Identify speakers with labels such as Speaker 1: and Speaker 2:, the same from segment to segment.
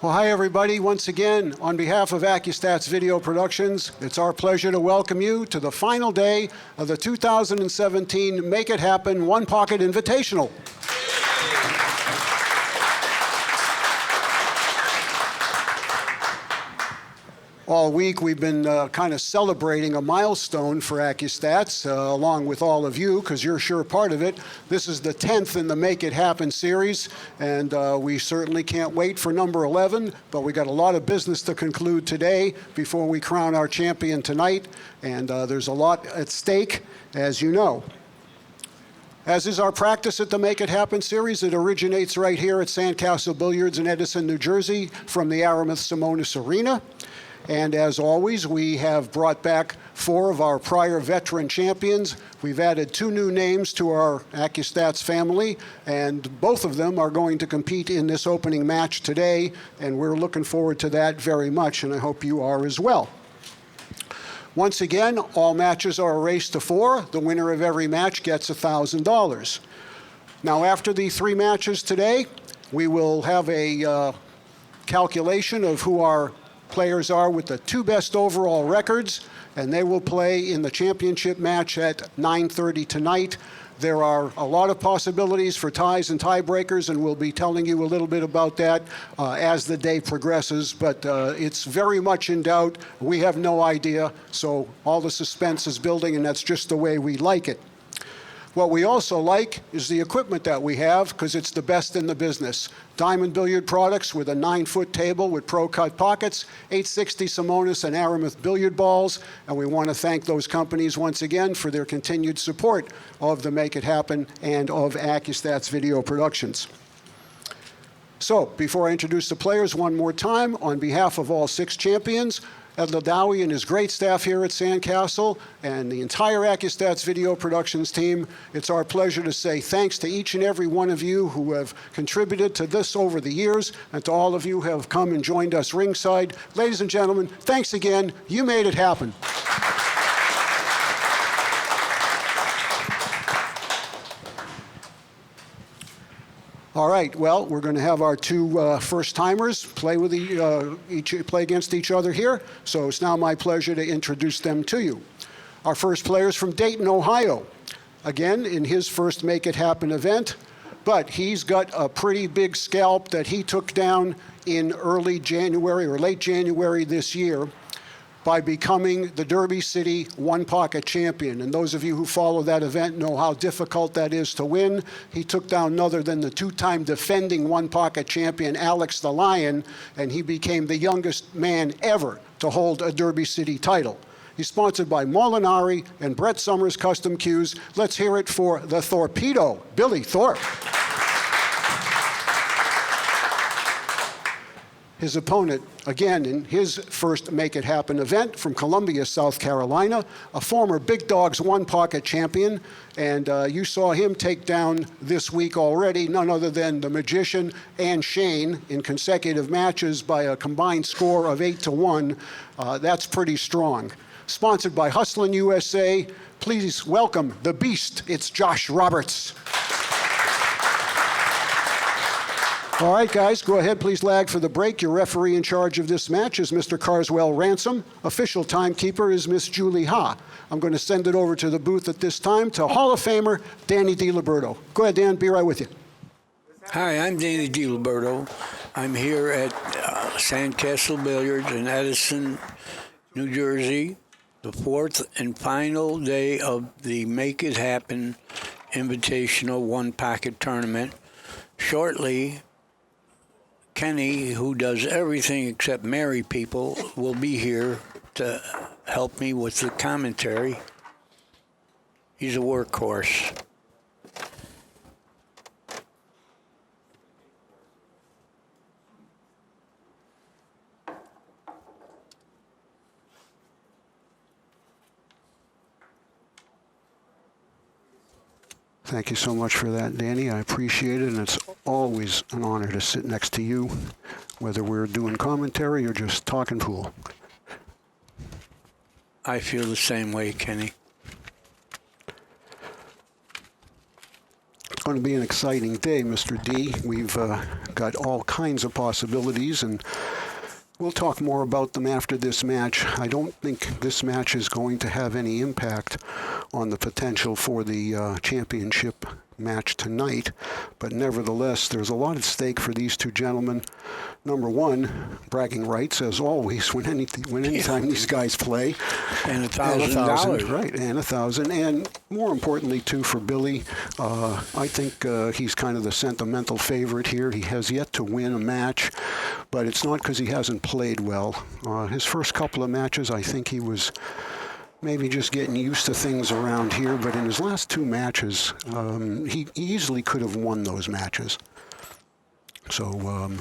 Speaker 1: Well, hi, everybody. Once again, on behalf of Accu-Stats Video Productions, it's our pleasure to welcome you to the final day of the 2017 Make It Happen One-Pocket Invitational. All week, we've been kind of celebrating a milestone for Accu-Stats, along with all of you, because you're sure part of it. This is the 10th in the Make It Happen series, and we certainly can't wait for number 11, but we got a lot of business to conclude today before we crown our champion tonight, and there's a lot at stake, as you know. As is our practice at the Make It Happen series, it originates right here at Sandcastle Billiards in Edison, New Jersey, from the Aramith Simonis Arena. And as always, we have brought back 4 of our prior veteran champions. We've added 2 new names to our Accu-Stats family, and both of them are going to compete in this opening match today, and we're looking forward to that very much, and I hope you are as well. Once again, all matches are a race to 4. The winner of every match gets $1,000. Now, after the 3 matches today, we will have a calculation of who our players are with the 2 best overall records, and they will play in the championship match at 9:30 tonight. There are a lot of possibilities for ties and tiebreakers, and we'll be telling you a little bit about that as the day progresses, but it's very much in doubt. We have no idea, so all the suspense is building, and that's just the way we like it. What we also like is the equipment that we have, because it's the best in the business. Diamond Billiard products with a 9-foot table with pro-cut pockets, 860 Simonis and Aramith billiard balls, and we want to thank those companies once again for their continued support of the Make It Happen and of Accu-Stats Video Productions. So, before I introduce the players one more time, on behalf of all 6 champions, Ed Ladawi and his great staff here at Sandcastle and the entire Accu-Stats Video Productions team, it's our pleasure to say thanks to each and every one of you who have contributed to this over the years, and to all of you who have come and joined us ringside. Ladies and gentlemen, thanks again. You made it happen. All right, well, we're going to have our 2 first-timers play against each other here, so it's now my pleasure to introduce them to you. Our first player is from Dayton, Ohio, again, in his first Make It Happen event, but he's got a pretty big scalp that he took down in early January or late January this year by becoming the Derby City One-Pocket Champion. And those of you who follow that event know how difficult that is to win. He took down none other than the 2-time defending One-Pocket Champion, Alex the Lion, and he became the youngest man ever to hold a Derby City title. He's sponsored by Molinari and Brett Summers Custom Cues. Let's hear it for the Torpedo, Billy Thorpe. His opponent, again, in his first Make It Happen event from Columbia, South Carolina, a former Big Dogs One-Pocket champion, and you saw him take down this week already none other than the Magician and Shane in consecutive matches by a combined score of 8-1. That's pretty strong. Sponsored by Hustlin' USA, please welcome the Beast. It's Josh Roberts. All right, guys, go ahead, please lag for the break. Your referee in charge of this match is Mr. Carswell Ransom. Official timekeeper is Miss Julie Ha. I'm going to send it over to the booth at this time to Hall of Famer Danny DiLiberto. Go ahead, Dan, be right with you.
Speaker 2: Hi, I'm Danny DiLiberto. I'm here at Sandcastle Billiards in Edison, New Jersey, the 4th and final day of the Make It Happen Invitational One-Pocket Tournament. Shortly, Kenny, who does everything except marry people, will be here to help me with the commentary. He's a workhorse.
Speaker 1: Thank you so much for that, Danny. I appreciate it, and it's always an honor to sit next to you, whether we're doing commentary or just talking pool.
Speaker 2: I feel the same way, Kenny.
Speaker 1: going to be an exciting day, Mr. D. We've got all kinds of possibilities, and we'll talk more about them after this match. I don't think this match is going to have any impact on the potential for the championship match tonight, but nevertheless, there's a lot at stake for these two gentlemen. Number one, bragging rights, as always, when anytime these guys play.
Speaker 2: And $1,000.
Speaker 1: Right, and $1,000. And more importantly, too, for Billy, I think he's kind of the sentimental favorite here. He has yet to win a match, but it's not because he hasn't played well. His first couple of matches, I think he was maybe just getting used to things around here, but in his last two matches, he easily could have won those matches. So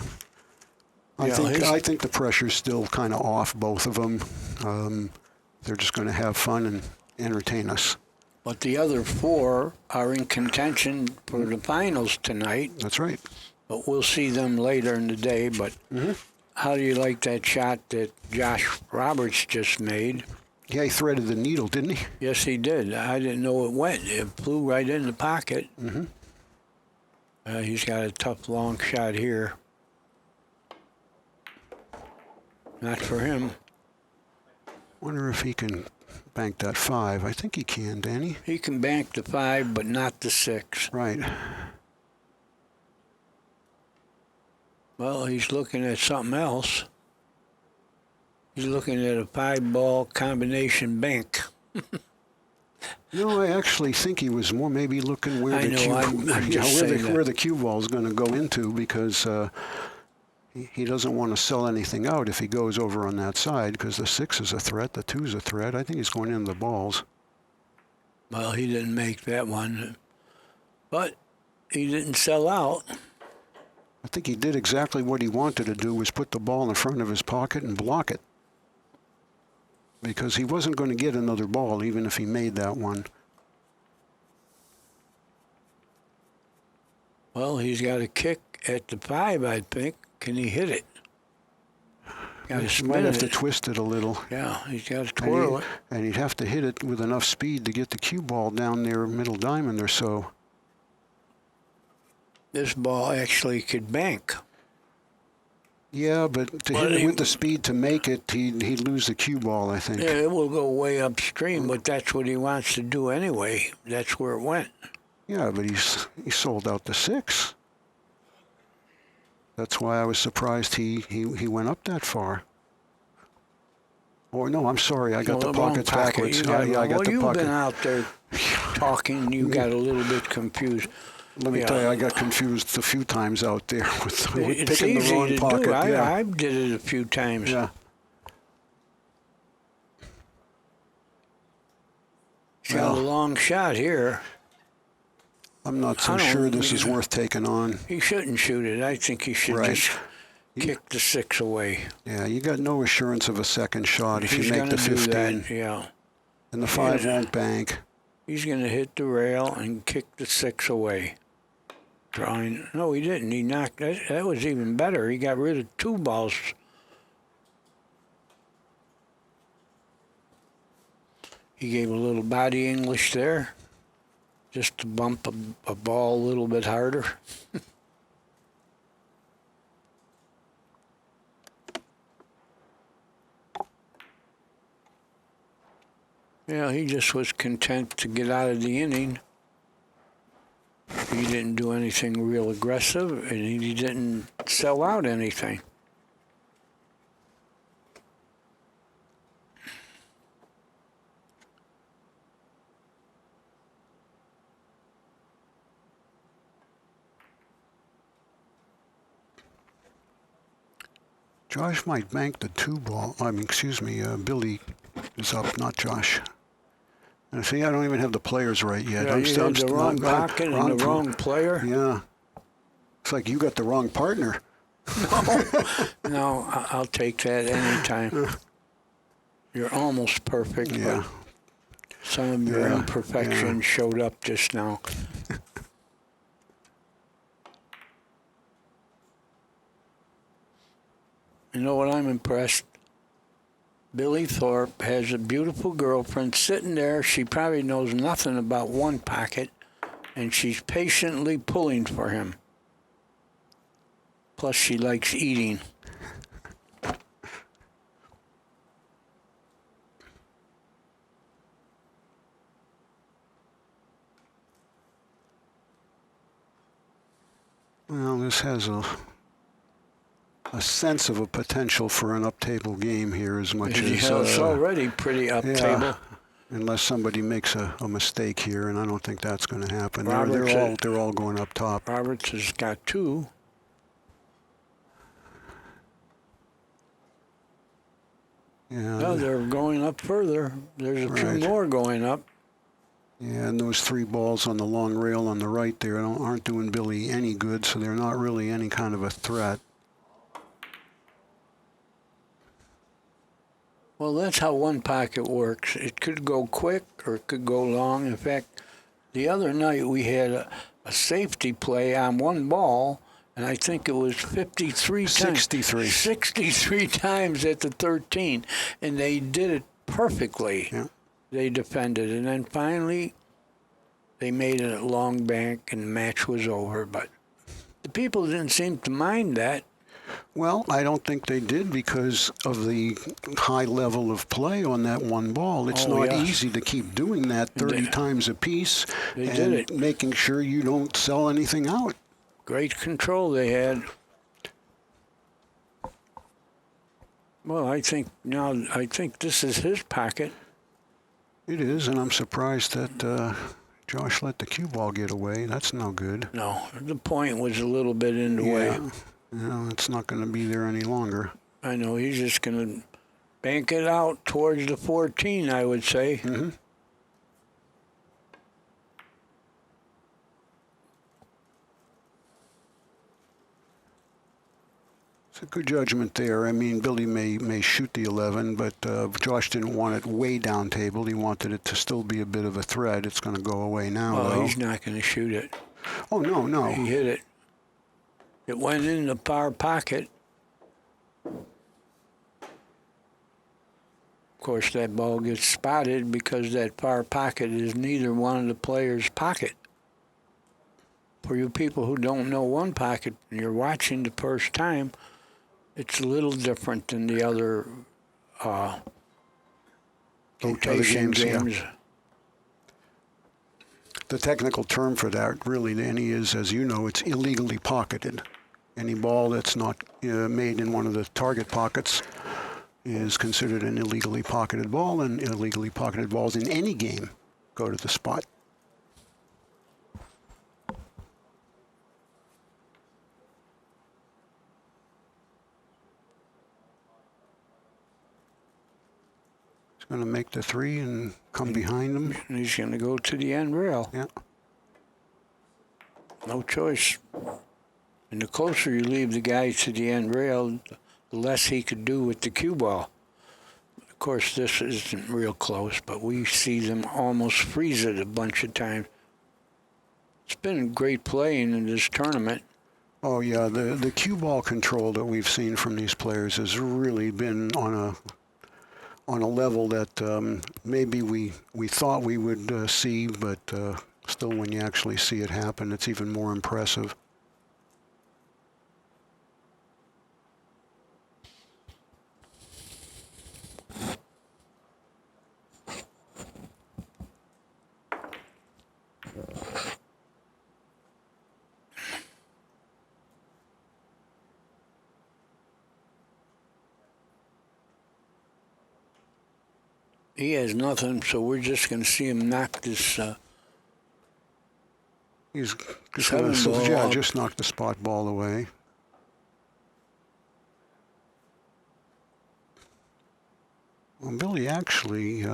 Speaker 1: I think the pressure's still kind of off both of them. They're just going to have fun and entertain us.
Speaker 2: But the other four are in contention for the finals tonight.
Speaker 1: That's right.
Speaker 2: But we'll see them later in the day. But how do you like that shot that Josh Roberts just made?
Speaker 1: Yeah, he threaded the needle, didn't he?
Speaker 2: Yes, he did. I didn't know it went. It flew right in the pocket. He's got a tough long shot here. Not for him.
Speaker 1: Wonder if he can bank that 5. I think he can, Danny.
Speaker 2: He can bank the 5, but not the 6.
Speaker 1: Right.
Speaker 2: Well, he's looking at something else. He's looking at a 5-ball combination bank.
Speaker 1: No, I actually think he was more maybe looking where the cue ball is going to go into, because he doesn't want to sell anything out if he goes over on that side, because the 6 is a threat, the 2 is a threat. I think he's going into the balls.
Speaker 2: Well, he didn't make that one, but he didn't sell out.
Speaker 1: I think he did exactly what he wanted to do, was put the ball in front of his pocket and block it, because he wasn't going to get another ball even if he made that one.
Speaker 2: Well, he's got a kick at the 5, I think. Can he hit it?
Speaker 1: He might have to twist it a little.
Speaker 2: Yeah, he's got to twirl it.
Speaker 1: And he'd have to hit it with enough speed to get the cue ball down there middle diamond or so.
Speaker 2: This ball actually could bank.
Speaker 1: Yeah, but to hit it with the speed to make it, he'd lose the cue ball, I think.
Speaker 2: Yeah, it will go way upstream, but that's what he wants to do anyway. That's where it went.
Speaker 1: Yeah, but he sold out the 6. That's why I was surprised he went up that far. Or no, I'm sorry, I got the pockets backwards. I got the
Speaker 2: you've
Speaker 1: pocket.
Speaker 2: Been out there talking, you got a little bit confused.
Speaker 1: Let me tell you, I got confused a few times out there with picking the wrong
Speaker 2: to
Speaker 1: pocket.
Speaker 2: Do. I did it a few times.
Speaker 1: Yeah.
Speaker 2: He's got a long shot here.
Speaker 1: I'm not so sure this is worth taking on.
Speaker 2: He shouldn't shoot it. I think he should just kick the 6 away.
Speaker 1: Yeah, you got no assurance of a second shot if you make the 15.
Speaker 2: That, yeah.
Speaker 1: And the 5 won't bank.
Speaker 2: He's going to hit the rail and kick the 6 away. Trying. No, he didn't. He knocked. That was even better. He got rid of 2 balls. He gave a little body English there, just to bump a ball a little bit harder. Yeah, he just was content to get out of the inning. He didn't do anything real aggressive, and he didn't sell out anything.
Speaker 1: Josh might bank the 2 ball. Billy is up, not Josh. And see, I don't even have the players right yet.
Speaker 2: Yeah, you had the wrong pocket and the wrong player.
Speaker 1: Yeah. It's like you got the wrong partner.
Speaker 2: No, I'll take that anytime. You're almost perfect, but some of your imperfections showed up just now. You know what? I'm impressed. Billy Thorpe has a beautiful girlfriend sitting there. She probably knows nothing about one pocket, and she's patiently pulling for him. Plus, she likes eating.
Speaker 1: Well, this has a sense of a potential for an up-table game here as much as...
Speaker 2: It's already pretty up-table.
Speaker 1: Yeah, unless somebody makes a mistake here, and I don't think that's going to happen. They're all going up top.
Speaker 2: Roberts has got 2.
Speaker 1: Yeah,
Speaker 2: No, they're going up further. There's a few more going up.
Speaker 1: Yeah, and those 3 balls on the long rail on the right there aren't doing Billy any good, so they're not really any kind of a threat.
Speaker 2: Well, that's how one pocket works. It could go quick or it could go long. In fact, the other night we had a safety play on one ball, and I think it was 53 times.
Speaker 1: 63.
Speaker 2: 63 times at the 13, and they did it perfectly.
Speaker 1: Yeah.
Speaker 2: They defended, and then finally they made it a long bank, and the match was over. But the people didn't seem to mind that.
Speaker 1: Well, I don't think they did because of the high level of play on that one ball. It's not easy to keep doing that 30 times a piece and making sure you don't sell anything out.
Speaker 2: Great control they had. Well, I think this is his pocket.
Speaker 1: It is, and I'm surprised that Josh let the cue ball get away. That's no good.
Speaker 2: No, the point was a little bit in the way.
Speaker 1: No, it's not going to be there any longer.
Speaker 2: I know, he's just going to bank it out towards the 14, I would say.
Speaker 1: Mm-hmm. It's a good judgment there. I mean, Billy may shoot the 11, but Josh didn't want it way down table. He wanted it to still be a bit of a threat. It's going to go away now, though.
Speaker 2: He's not going to shoot it.
Speaker 1: Oh, no.
Speaker 2: He hit it. It went in the far pocket. Of course, that ball gets spotted because that far pocket is neither one of the players' pocket. For you people who don't know one pocket and you're watching the first time, it's a little different than the other rotation games.
Speaker 1: Yeah. The technical term for that really, Danny, is, as you know, it's illegally pocketed. Any ball that's not made in one of the target pockets is considered an illegally pocketed ball, and illegally pocketed balls in any game go to the spot. He's going to make the 3 and come behind him.
Speaker 2: And he's going to go to the end rail.
Speaker 1: Yeah.
Speaker 2: No choice. And the closer you leave the guy to the end rail, the less he could do with the cue ball. Of course, this isn't real close, but we see them almost freeze it a bunch of times. It's been great playing in this tournament.
Speaker 1: Oh, yeah, the cue ball control that we've seen from these players has really been on a level that maybe we thought we would see, but still when you actually see it happen, it's even more impressive.
Speaker 2: He has nothing, so we're just going to see him knock this.
Speaker 1: He's just going to just knock the spot ball away. Well, Billy actually.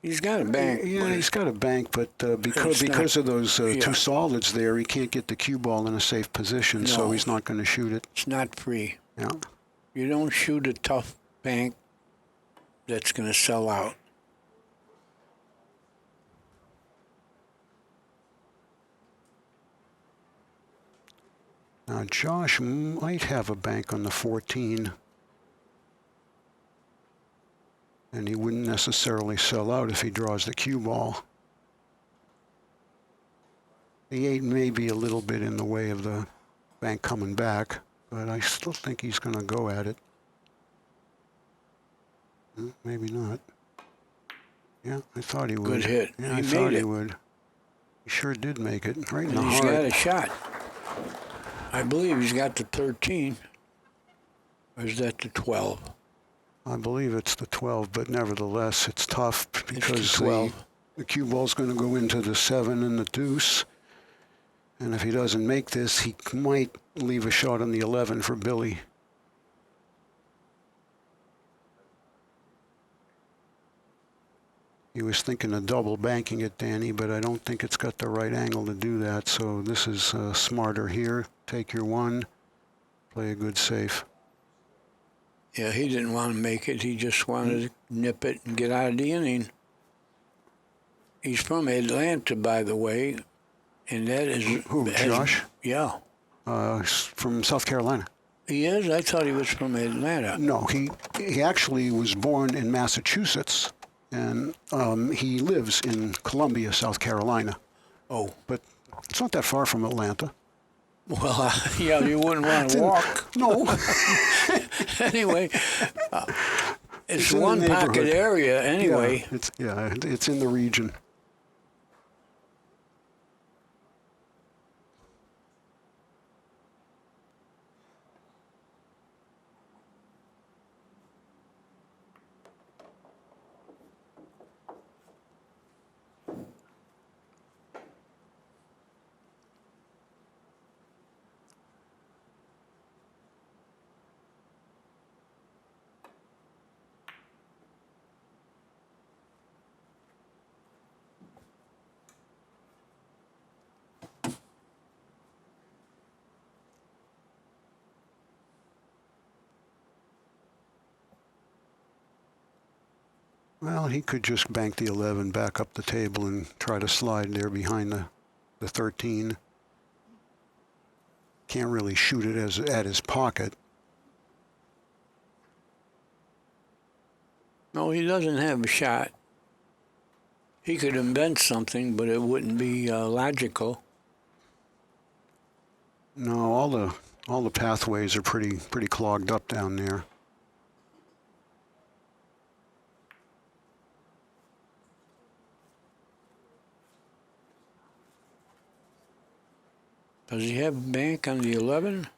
Speaker 2: He's got a bank.
Speaker 1: Yeah, he's got a bank, but because of those 2 solids there, he can't get the cue ball in a safe position, so he's not going to shoot it.
Speaker 2: It's not free.
Speaker 1: Yeah.
Speaker 2: You don't shoot a tough bank that's going to sell out.
Speaker 1: Now, Josh might have a bank on the 14, and he wouldn't necessarily sell out if he draws the cue ball. The 8 may be a little bit in the way of the bank coming back, but I still think he's going to go at it. Maybe not. Yeah, I thought he would.
Speaker 2: Good hit.
Speaker 1: Yeah,
Speaker 2: He
Speaker 1: I thought
Speaker 2: made
Speaker 1: he
Speaker 2: it.
Speaker 1: would. He sure did make it, right in
Speaker 2: And
Speaker 1: the
Speaker 2: he's
Speaker 1: heart.
Speaker 2: got a shot. I believe he's got the 13. Or is that the 12?
Speaker 1: I believe it's the 12, but nevertheless, it's tough because
Speaker 2: It's the 12.
Speaker 1: the cue ball's going to go into the 7 and the deuce. And if he doesn't make this, he might leave a shot on the 11 for Billy. He was thinking of double banking it, Danny, but I don't think it's got the right angle to do that. So this is smarter here. Take your 1, play a good safe.
Speaker 2: Yeah, he didn't want to make it. He just wanted to nip it and get out of the inning. He's from Atlanta, by the way, and that is...
Speaker 1: Who, Josh?
Speaker 2: Yeah.
Speaker 1: He's from South Carolina.
Speaker 2: He is? I thought he was from Atlanta.
Speaker 1: No, he actually was born in Massachusetts, and he lives in Columbia, South Carolina.
Speaker 2: Oh.
Speaker 1: But it's not that far from Atlanta.
Speaker 2: Well, yeah, you wouldn't want to walk.
Speaker 1: No.
Speaker 2: Anyway, it's
Speaker 1: in the
Speaker 2: one pocket
Speaker 1: neighborhood.
Speaker 2: area anyway.
Speaker 1: It's in the region. Well, he could just bank the 11 back up the table and try to slide there behind the 13. Can't really shoot it at his pocket.
Speaker 2: No, he doesn't have a shot. He could invent something, but it wouldn't be logical.
Speaker 1: No, all the pathways are pretty clogged up down there.
Speaker 2: Does he have a bank on the 11?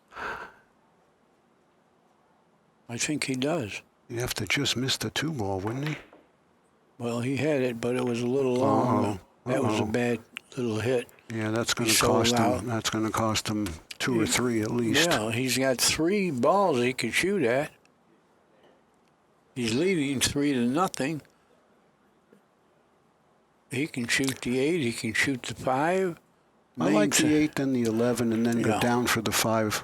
Speaker 2: I think he does.
Speaker 1: You'd have to just miss the 2 ball, wouldn't he?
Speaker 2: Well, he had it, but it was a little long. That was a bad little hit.
Speaker 1: Yeah, that's going to
Speaker 2: sold
Speaker 1: cost
Speaker 2: out.
Speaker 1: him. That's going to cost him 2 or 3 at least.
Speaker 2: Yeah, he's got 3 balls he could shoot at. He's leading 3-0. He can shoot the 8. He can shoot the 5.
Speaker 1: I like the 8 and the 11, and then go
Speaker 2: Yeah.
Speaker 1: down for the 5.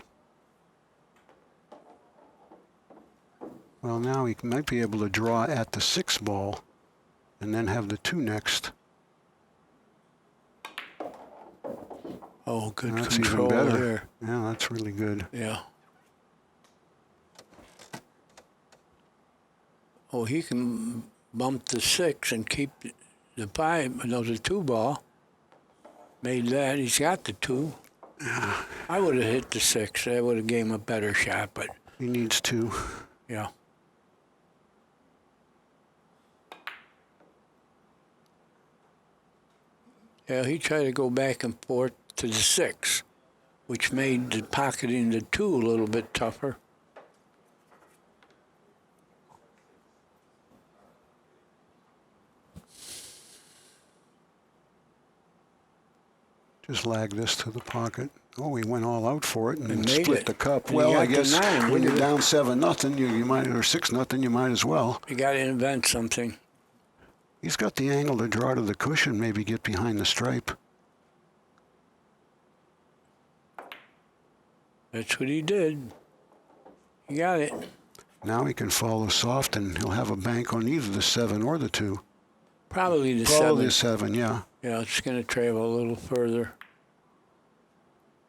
Speaker 1: Well, now he might be able to draw at the 6 ball, and then have the 2 next.
Speaker 2: Oh, good
Speaker 1: That's
Speaker 2: control
Speaker 1: even better.
Speaker 2: there.
Speaker 1: Yeah, that's really good.
Speaker 2: Yeah. Oh, he can bump the 6 and keep the 5. No, the 2 ball. Made that. He's got the 2. I would have hit the 6. That would have gave him a better shot, but
Speaker 1: He needs 2.
Speaker 2: yeah. Yeah, he tried to go back and forth to the 6, which made the pocketing the 2 a little bit tougher.
Speaker 1: Just lag this to the pocket. Oh, he went all out for it and
Speaker 2: And
Speaker 1: then
Speaker 2: made
Speaker 1: split
Speaker 2: it.
Speaker 1: the cup.
Speaker 2: And he
Speaker 1: Well, I
Speaker 2: got the
Speaker 1: guess
Speaker 2: 9,
Speaker 1: when you're
Speaker 2: wouldn't
Speaker 1: down 7-0, you might, or 6-0, you might as well.
Speaker 2: You got to invent something.
Speaker 1: He's got the angle to draw to the cushion, maybe get behind the stripe.
Speaker 2: That's what he did. He got it.
Speaker 1: Now he can follow soft, and he'll have a bank on either the 7 or the 2.
Speaker 2: Probably the
Speaker 1: Probably
Speaker 2: 7.
Speaker 1: the 7, yeah.
Speaker 2: Yeah, it's going to travel a little further.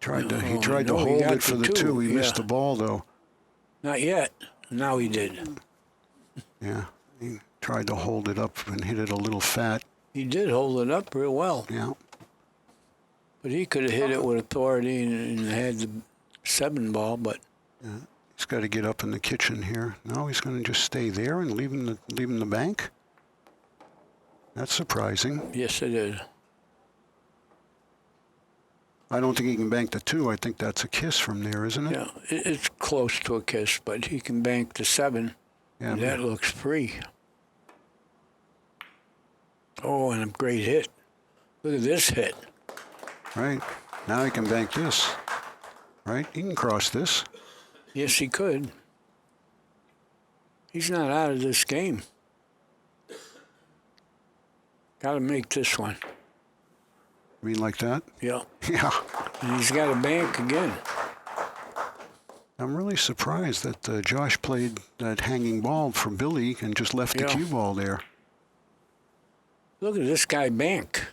Speaker 1: He
Speaker 2: No,
Speaker 1: tried to
Speaker 2: no, he
Speaker 1: hold
Speaker 2: got
Speaker 1: it for
Speaker 2: the
Speaker 1: the
Speaker 2: 2,
Speaker 1: 2. He missed
Speaker 2: yeah.
Speaker 1: the ball, though.
Speaker 2: Not yet. Now he did.
Speaker 1: Yeah, he tried to hold it up and hit it a little fat.
Speaker 2: He did hold it up real well.
Speaker 1: Yeah.
Speaker 2: But he could have hit it with authority and had the 7 ball, but
Speaker 1: He's got to get up in the kitchen here. No, he's going to just stay there and leave him the bank? That's surprising.
Speaker 2: yes, it is.
Speaker 1: I don't think he can bank the 2. I think that's a kiss from there, isn't it?
Speaker 2: Yeah, it's close to a kiss, but he can bank the 7.
Speaker 1: Yeah,
Speaker 2: And that looks free. Oh, and a great hit. Look at this hit.
Speaker 1: right. Now he can bank this. Right? He can cross this.
Speaker 2: Yes, he could. He's not out of this game. Got to make this one.
Speaker 1: You mean like that?
Speaker 2: Yeah.
Speaker 1: Yeah.
Speaker 2: And he's got a bank again.
Speaker 1: I'm really surprised that Josh played that hanging ball for Billy and just left the
Speaker 2: Yeah.
Speaker 1: cue ball there.
Speaker 2: Look at this guy bank.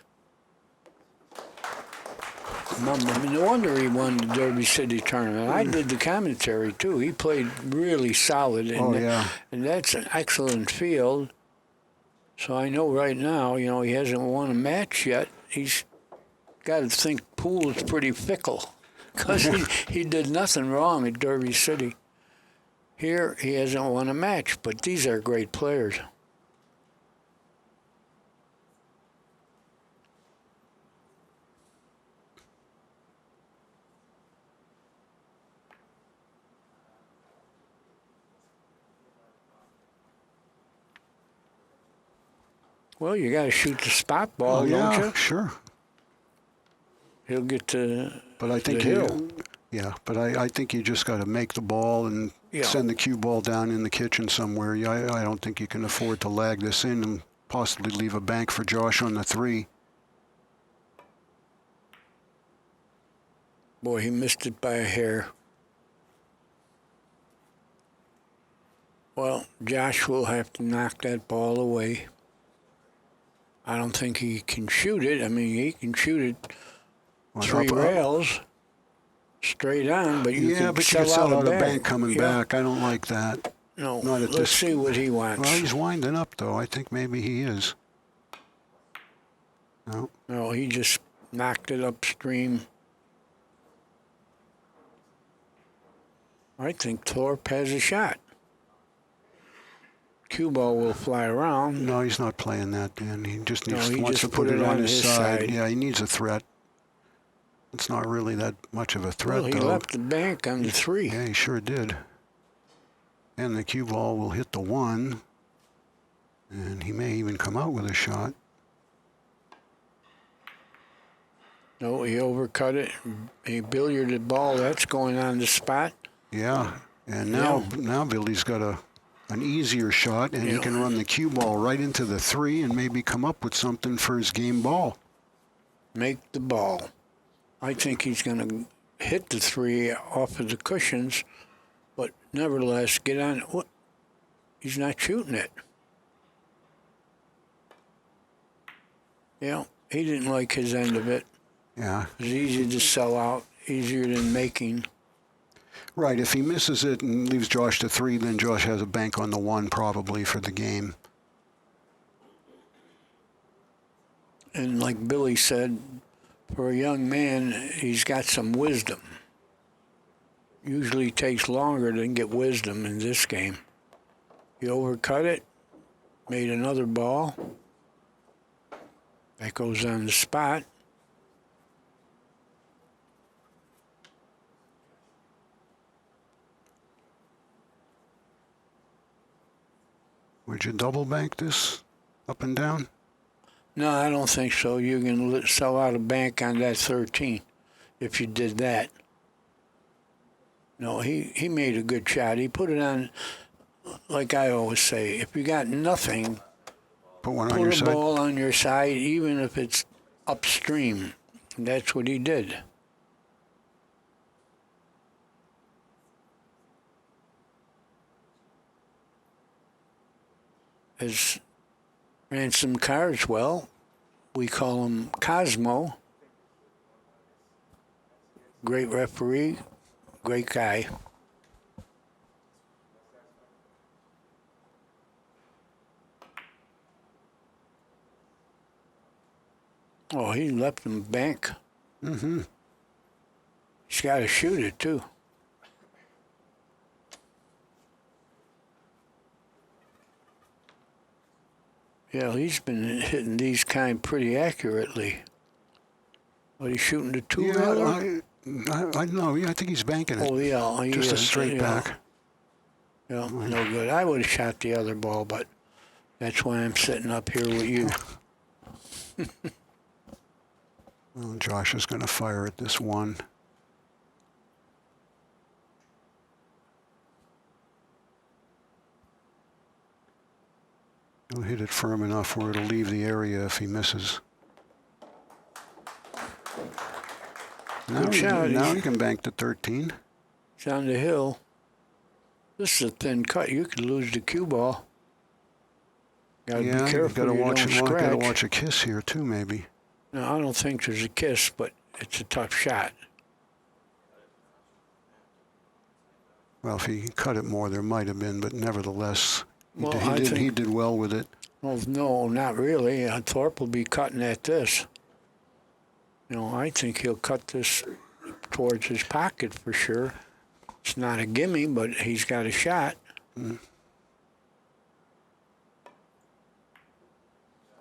Speaker 2: No wonder he won the Derby City tournament. I did the commentary too. He played really solid, and that's an excellent field. So I know right now, he hasn't won a match yet. He's got to think pool is pretty fickle because he did nothing wrong at Derby City. Here he hasn't won a match, but these are great players. Well, you got to shoot the spot ball, don't you?
Speaker 1: Sure.
Speaker 2: He'll get to
Speaker 1: But I think
Speaker 2: the hill.
Speaker 1: I think you just got to make the ball and send the cue ball down in the kitchen somewhere. I don't think you can afford to lag this in and possibly leave a bank for Josh on the 3.
Speaker 2: Boy, he missed it by a hair. Well, Josh will have to knock that ball away. I don't think he can shoot it. I mean, he can shoot it 3 rails straight on, but you can sell out a bank
Speaker 1: coming back. I don't like that.
Speaker 2: No,
Speaker 1: Not at
Speaker 2: let's see what he wants.
Speaker 1: Well, he's winding up, though. I think maybe he is.
Speaker 2: No, he just knocked it upstream. I think Thorpe has a shot. Cue ball will fly around.
Speaker 1: No, he's not playing that, Dan. He just wants
Speaker 2: just
Speaker 1: to put it on his
Speaker 2: side.
Speaker 1: Yeah, he needs a threat. It's not really that much of a threat,
Speaker 2: Well, he
Speaker 1: though.
Speaker 2: left the bank on the 3.
Speaker 1: Yeah, he sure did. And the cue ball will hit the 1. And he may even come out with a shot.
Speaker 2: No, he overcut it. He billiarded the ball. That's going on the spot.
Speaker 1: Yeah, and now Billy's got an easier shot, and he can run the cue ball right into the 3 and maybe come up with something for his game ball.
Speaker 2: Make the ball. I think he's going to hit the 3 off of the cushions, but nevertheless, get on. What? He's not shooting it. Yeah, he didn't like his end of it.
Speaker 1: Yeah.
Speaker 2: It was easy to sell out, easier than making.
Speaker 1: Right, if he misses it and leaves Josh to 3, then Josh has a bank on the 1 probably for the game.
Speaker 2: And like Billy said, for a young man, he's got some wisdom. Usually takes longer to get wisdom in this game. He overcut it, made another ball. That goes on the spot.
Speaker 1: Would you double bank this up and down?
Speaker 2: No, I don't think so. You can sell out a bank on that 13 if you did that. No, he made a good shot. He put it on, like I always say, if you got nothing,
Speaker 1: Put one on
Speaker 2: put
Speaker 1: your
Speaker 2: a
Speaker 1: side.
Speaker 2: ball on your side, even if it's upstream. And that's what he did. As Ransom Carswell, we call him Cosmo. Great referee, great guy. Oh, he left him bank.
Speaker 1: Mm-hmm.
Speaker 2: He's got to shoot it, too. Yeah, he's been hitting these kind pretty accurately. But he's shooting the two-railer?
Speaker 1: I know. Yeah, I think he's banking it.
Speaker 2: Oh, yeah. He
Speaker 1: Just a
Speaker 2: is,
Speaker 1: straight back.
Speaker 2: Yeah, no good. I would have shot the other ball, but that's why I'm sitting up here with you.
Speaker 1: Well, Josh is going to fire at this one. He'll hit it firm enough where it'll leave the area if he misses.
Speaker 2: Good shot.
Speaker 1: Now he can bank to 13.
Speaker 2: It's on the hill. This is a thin cut. You could lose the cue ball. Gotta be careful you don't scratch.
Speaker 1: Gotta watch a kiss here too, maybe.
Speaker 2: No, I don't think there's a kiss, but it's a tough shot.
Speaker 1: Well, if he cut it more, there might have been, but nevertheless, he did well with it.
Speaker 2: Well, no, not really. Thorpe will be cutting at this. I think he'll cut this towards his pocket for sure. It's not a gimme, but he's got a shot. Mm.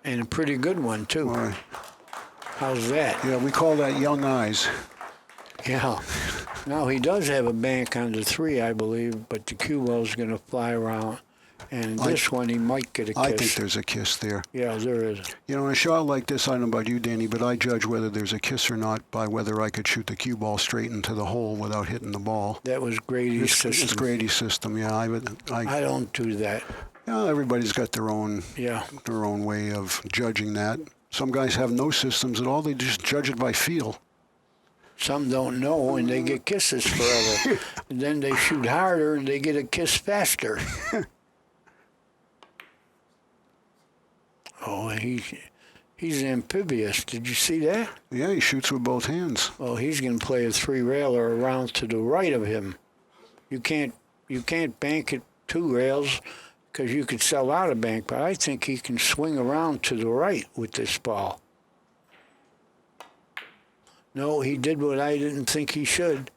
Speaker 2: And a pretty good one, too.
Speaker 1: Boy.
Speaker 2: How's that?
Speaker 1: Yeah, we call that young eyes.
Speaker 2: Yeah. Now, he does have a bank on the 3, I believe, but the cue ball's going to fly around. And this one, he might get a kiss.
Speaker 1: I think there's a kiss there.
Speaker 2: Yeah, there is.
Speaker 1: In a shot like this, I don't know about you, Danny, but I judge whether there's a kiss or not by whether I could shoot the cue ball straight into the hole without hitting the ball.
Speaker 2: That was Grady's system.
Speaker 1: It's Grady's system, yeah.
Speaker 2: I don't do that.
Speaker 1: Yeah, everybody's got their own way of judging that. Some guys have no systems at all. They just judge it by feel.
Speaker 2: Some don't know, and they get kisses forever. And then they shoot harder, and they get a kiss faster. Oh, he's amphibious. Did you see that?
Speaker 1: Yeah, he shoots with both hands.
Speaker 2: Well, he's going to play a 3-railer around to the right of him. You can't bank it 2 rails because you could sell out a bank, but I think he can swing around to the right with this ball. No, he did what I didn't think he should.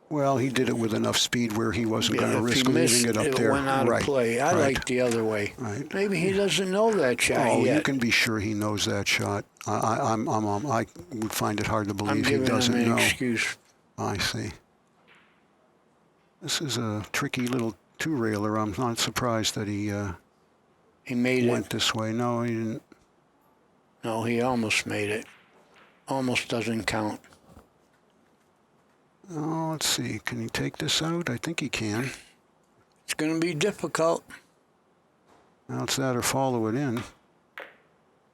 Speaker 1: Well, he did it with enough speed where he wasn't going to risk leaving it up there.
Speaker 2: It went out of play. I like the other way.
Speaker 1: Right.
Speaker 2: Maybe he doesn't know that shot yet.
Speaker 1: You can be sure he knows that shot. I would find it hard to believe he doesn't know.
Speaker 2: I'm giving him an excuse.
Speaker 1: I see. This is a tricky little 2-railer. I'm not surprised that he went this way. No, he didn't.
Speaker 2: No, he almost made it. Almost doesn't count.
Speaker 1: Oh, let's see. Can he take this out? I think he can.
Speaker 2: It's going to be difficult.
Speaker 1: Now it's that or follow it in.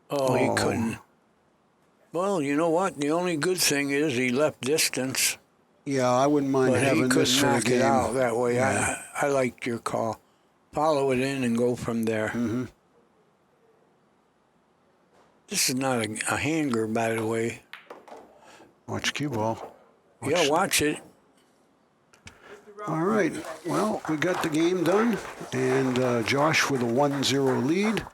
Speaker 2: Oh, he couldn't. Well, you know what? The only good thing is he left distance.
Speaker 1: Yeah, I wouldn't mind having this for a game.
Speaker 2: But he couldn't knock it out that way. Yeah. I liked your call. Follow it in and go from there.
Speaker 1: Mm-hmm.
Speaker 2: This is not a hanger, by the way.
Speaker 1: Watch cue ball.
Speaker 2: Yeah, watch it.
Speaker 1: All right. Well, we got the game done, and Josh with a 1-0 lead.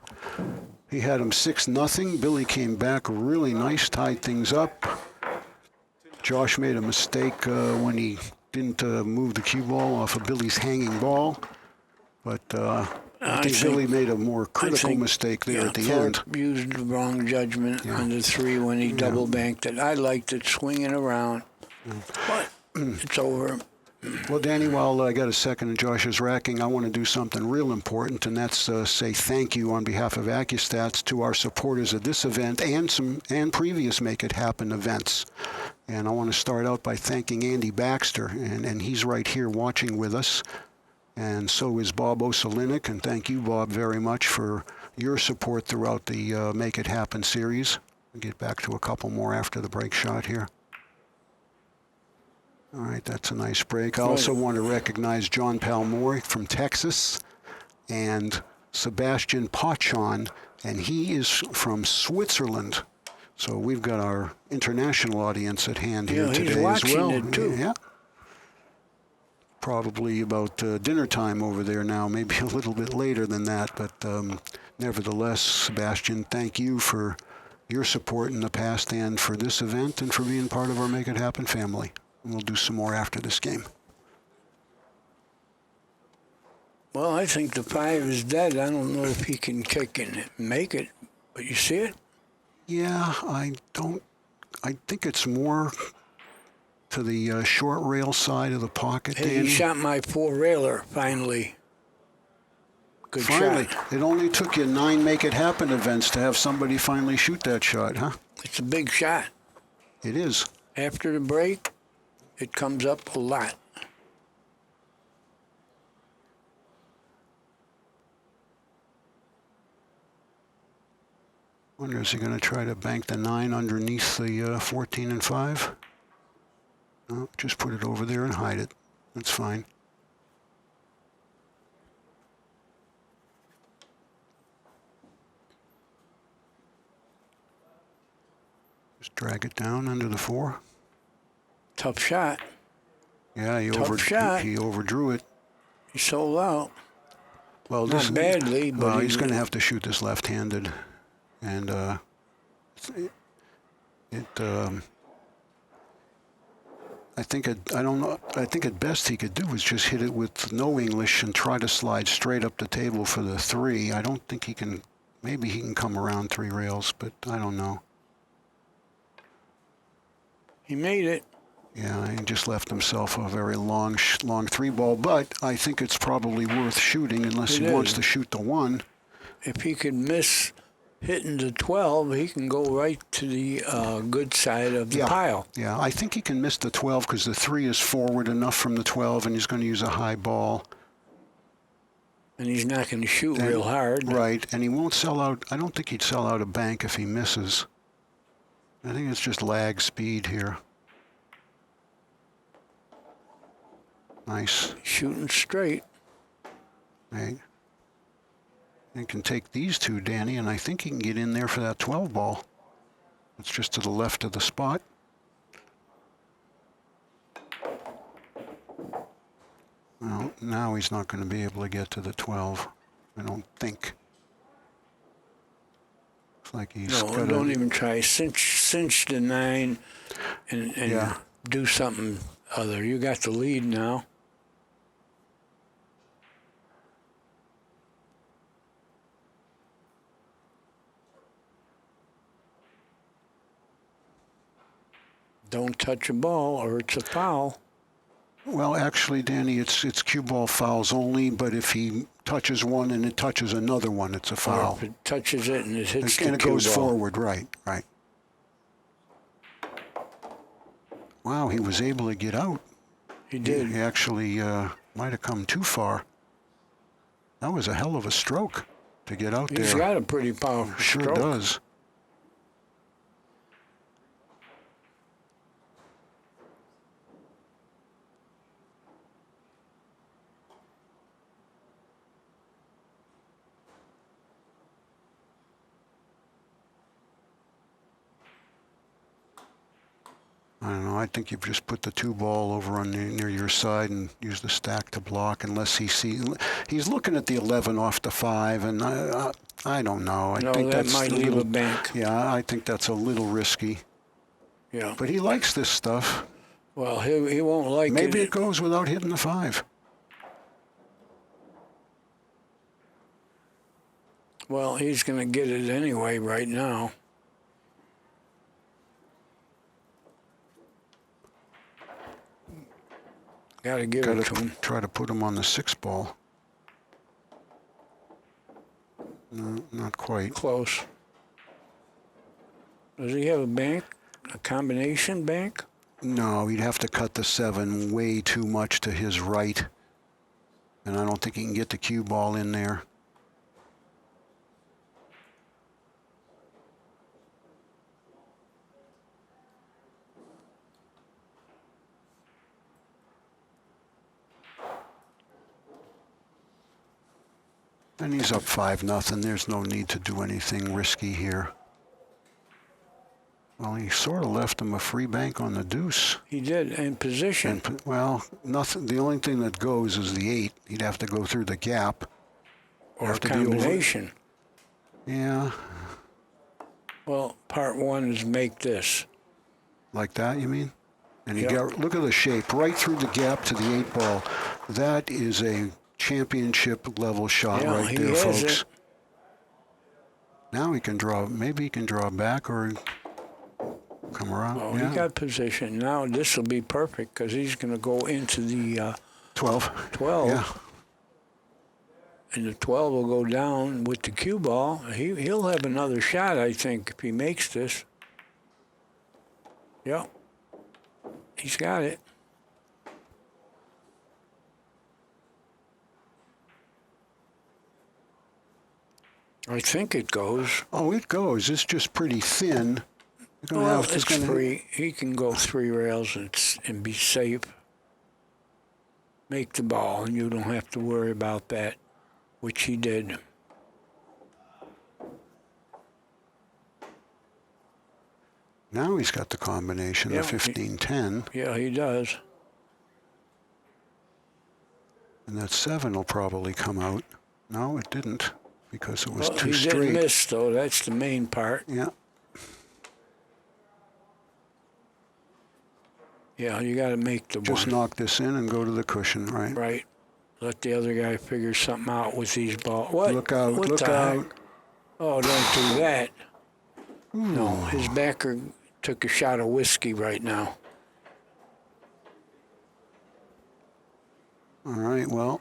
Speaker 1: He had him 6-0. Billy came back really nice, tied things up. Josh made a mistake when he didn't move the cue ball off of Billy's hanging ball, but I think Billy made a more critical mistake there at the end.
Speaker 2: Thorpe used the wrong judgment on the 3 when he double banked it. I liked it swinging around. But it's over.
Speaker 1: Well, Danny, while I got a second and Josh is racking, I want to do something real important, and that's say thank you on behalf of Accu-Stats to our supporters of this event and previous Make It Happen events. And I want to start out by thanking Andy Baxter, and he's right here watching with us. And so is Bob Osolinick, and thank you, Bob, very much for your support throughout the Make It Happen series. We'll get back to a couple more after the break shot here. All right, that's a nice break. I also want to recognize John Palmore from Texas and Sebastian Pachon, and he is from Switzerland. So we've got our international audience at hand here today as well.
Speaker 2: He's watching it too.
Speaker 1: Yeah. Probably about dinner time over there now, maybe a little bit later than that, but nevertheless, Sebastian, thank you for your support in the past and for this event and for being part of our Make It Happen family. And we'll do some more after this game.
Speaker 2: Well, I think the 5 is dead. I don't know if he can kick and make it, but you see it?
Speaker 1: Yeah, I think it's more to the short rail side of the pocket,
Speaker 2: Hey,
Speaker 1: Danny.
Speaker 2: he shot my 4-railer, finally. Good
Speaker 1: Finally,
Speaker 2: shot.
Speaker 1: it only took you 9 Make It Happen events to have somebody finally shoot that shot, huh?
Speaker 2: It's a big shot.
Speaker 1: It is.
Speaker 2: After the break, it comes up a lot.
Speaker 1: Wonder, is he going to try to bank the 9 underneath the 14 and 5? No, just put it over there and hide it. That's fine. Just drag it down under the 4.
Speaker 2: Tough shot.
Speaker 1: Yeah, he
Speaker 2: Tough shot.
Speaker 1: he overdrew it.
Speaker 2: He sold out.
Speaker 1: Well,
Speaker 2: Not badly, but
Speaker 1: well, he's going to have to shoot this left-handed, and I think at best he could do is just hit it with no English and try to slide straight up the table for the 3. I don't think he can. Maybe he can come around 3 rails, but I don't know.
Speaker 2: He made it.
Speaker 1: Yeah, he just left himself a very long 3-ball, but I think it's probably worth shooting unless he wants to shoot the 1.
Speaker 2: If he can miss hitting the 12, he can go right to the good side of the pile.
Speaker 1: Yeah, I think he can miss the 12 because the 3 is forward enough from the 12, and he's going to use a high ball.
Speaker 2: And he's not going to shoot real hard.
Speaker 1: Right, and he won't sell out. I don't think he'd sell out a bank if he misses. I think it's just lag speed here. Nice.
Speaker 2: Shooting straight.
Speaker 1: Right. He can take these 2, Danny, and I think he can get in there for that 12 ball. It's just to the left of the spot. Well, now he's not going to be able to get to the 12, I don't think. Looks like he's
Speaker 2: No, don't even try. Cinch the 9 and do something other. You got the lead now. Don't touch a ball or it's a foul.
Speaker 1: Well, actually, Danny, it's cue ball fouls only, but if he touches one and it touches another one, it's a foul.
Speaker 2: Or if it touches it and it hits the
Speaker 1: And it
Speaker 2: cue
Speaker 1: goes
Speaker 2: ball.
Speaker 1: forward, right. Wow, he was able to get out.
Speaker 2: He did.
Speaker 1: He actually might have come too far. That was a hell of a stroke to get out there.
Speaker 2: He's got a pretty powerful
Speaker 1: Sure
Speaker 2: stroke.
Speaker 1: does. I don't know. I think you've just put the 2 ball over on near your side and use the stack to block. Unless he's looking at the 11 off the 5, and I don't know. I think
Speaker 2: that
Speaker 1: that's
Speaker 2: might leave a bank.
Speaker 1: Yeah, I think that's a little risky.
Speaker 2: Yeah.
Speaker 1: But he likes this stuff.
Speaker 2: Well, he won't like it.
Speaker 1: Maybe it goes without hitting the 5.
Speaker 2: Well, he's going to get it anyway right now. Got to give it to him.
Speaker 1: Try to put him on the 6 ball. No, not quite.
Speaker 2: Close. Does he have a bank? A combination bank?
Speaker 1: No, he'd have to cut the 7 way too much to his right. And I don't think he can get the cue ball in there. And he's up 5-0. There's no need to do anything risky here. Well, he sort of left him a free bank on the deuce.
Speaker 2: He did, in position.
Speaker 1: Well, nothing. The only thing that goes is the 8. He'd have to go through the gap.
Speaker 2: Or a combination.
Speaker 1: Yeah.
Speaker 2: Well, part one is make this.
Speaker 1: Like that, you mean? And you
Speaker 2: Yeah.
Speaker 1: got, look at the shape, right through the gap to the 8-ball. That is a championship level shot
Speaker 2: Yeah,
Speaker 1: right
Speaker 2: he
Speaker 1: there,
Speaker 2: has
Speaker 1: folks.
Speaker 2: it.
Speaker 1: Now he can draw, maybe he can draw back or come around.
Speaker 2: Oh,
Speaker 1: Yeah.
Speaker 2: he got position. Now this will be perfect because he's going to go into the
Speaker 1: 12.
Speaker 2: 12.
Speaker 1: Yeah.
Speaker 2: And the 12 will go down with the cue ball. He'll have another shot, I think, if he makes this. Yep. He's got it. I think it goes.
Speaker 1: Oh, it goes. It's just pretty thin. You're gonna
Speaker 2: Well,
Speaker 1: have to
Speaker 2: it's
Speaker 1: kinda-
Speaker 2: free. He can go 3 rails and be safe. Make the ball, and you don't have to worry about that, which he did.
Speaker 1: Now he's got the combination,
Speaker 2: Yeah,
Speaker 1: the 15-10,
Speaker 2: Yeah, he does.
Speaker 1: and that 7 will probably come out. No, it didn't, because it was
Speaker 2: Well,
Speaker 1: too
Speaker 2: he
Speaker 1: straight.
Speaker 2: didn't miss, though. That's the main part.
Speaker 1: Yeah.
Speaker 2: Yeah, you got to make the
Speaker 1: Just
Speaker 2: one.
Speaker 1: knock this in and go to the cushion, right?
Speaker 2: Right. Let the other guy figure something out with these balls. What?
Speaker 1: Look out,
Speaker 2: What
Speaker 1: look
Speaker 2: the
Speaker 1: out.
Speaker 2: heck? Oh, don't do that. No, his backer took a shot of whiskey right now.
Speaker 1: All right, well.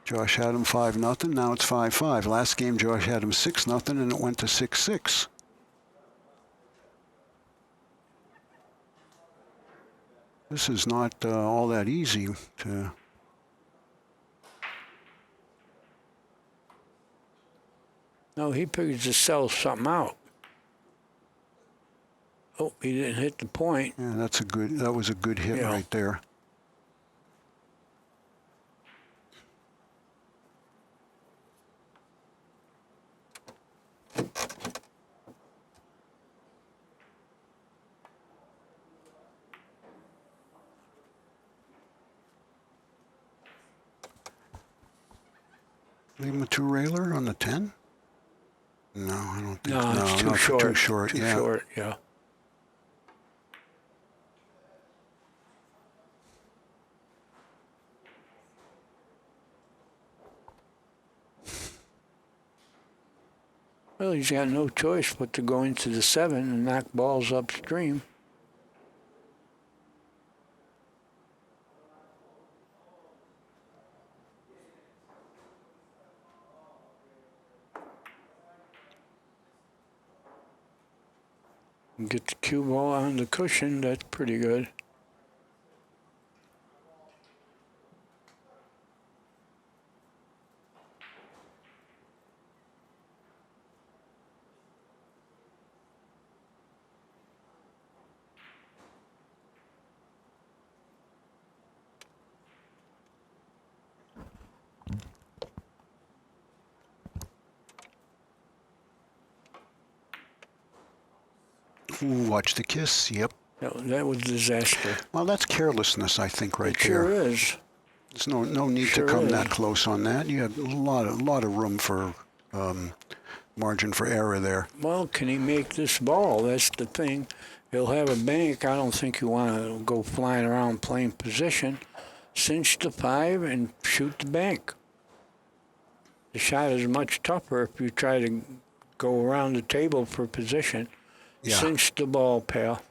Speaker 1: Josh had him 5-0. Now it's 5-5. Last game, Josh had him 6-0, and it went to 6-6. This is not all that easy to.
Speaker 2: No, he figures to sell something out. Oh, he didn't hit the point.
Speaker 1: Yeah, that was a good hit
Speaker 2: Yeah.
Speaker 1: right there. Leave him a 2-railer on the 10? No, I don't think
Speaker 2: No, it's too
Speaker 1: no,
Speaker 2: short.
Speaker 1: Too short,
Speaker 2: Too
Speaker 1: yeah.
Speaker 2: short, yeah. Well, he's got no choice but to go into the 7 and knock balls upstream. And get the cue ball on the cushion, that's pretty good.
Speaker 1: Ooh, watch the kiss. Yep.
Speaker 2: That was disaster.
Speaker 1: Well, that's carelessness, I think, right
Speaker 2: It sure
Speaker 1: there.
Speaker 2: is.
Speaker 1: There's no need
Speaker 2: Sure
Speaker 1: to come
Speaker 2: is.
Speaker 1: that close on that. You have a lot of room for margin for error there.
Speaker 2: Well, can he make this ball? That's the thing. He'll have a bank. I don't think you want to go flying around playing position. Cinch the 5 and shoot the bank. The shot is much tougher if you try to go around the table for position.
Speaker 1: Yeah.
Speaker 2: Cinch the ball, pal.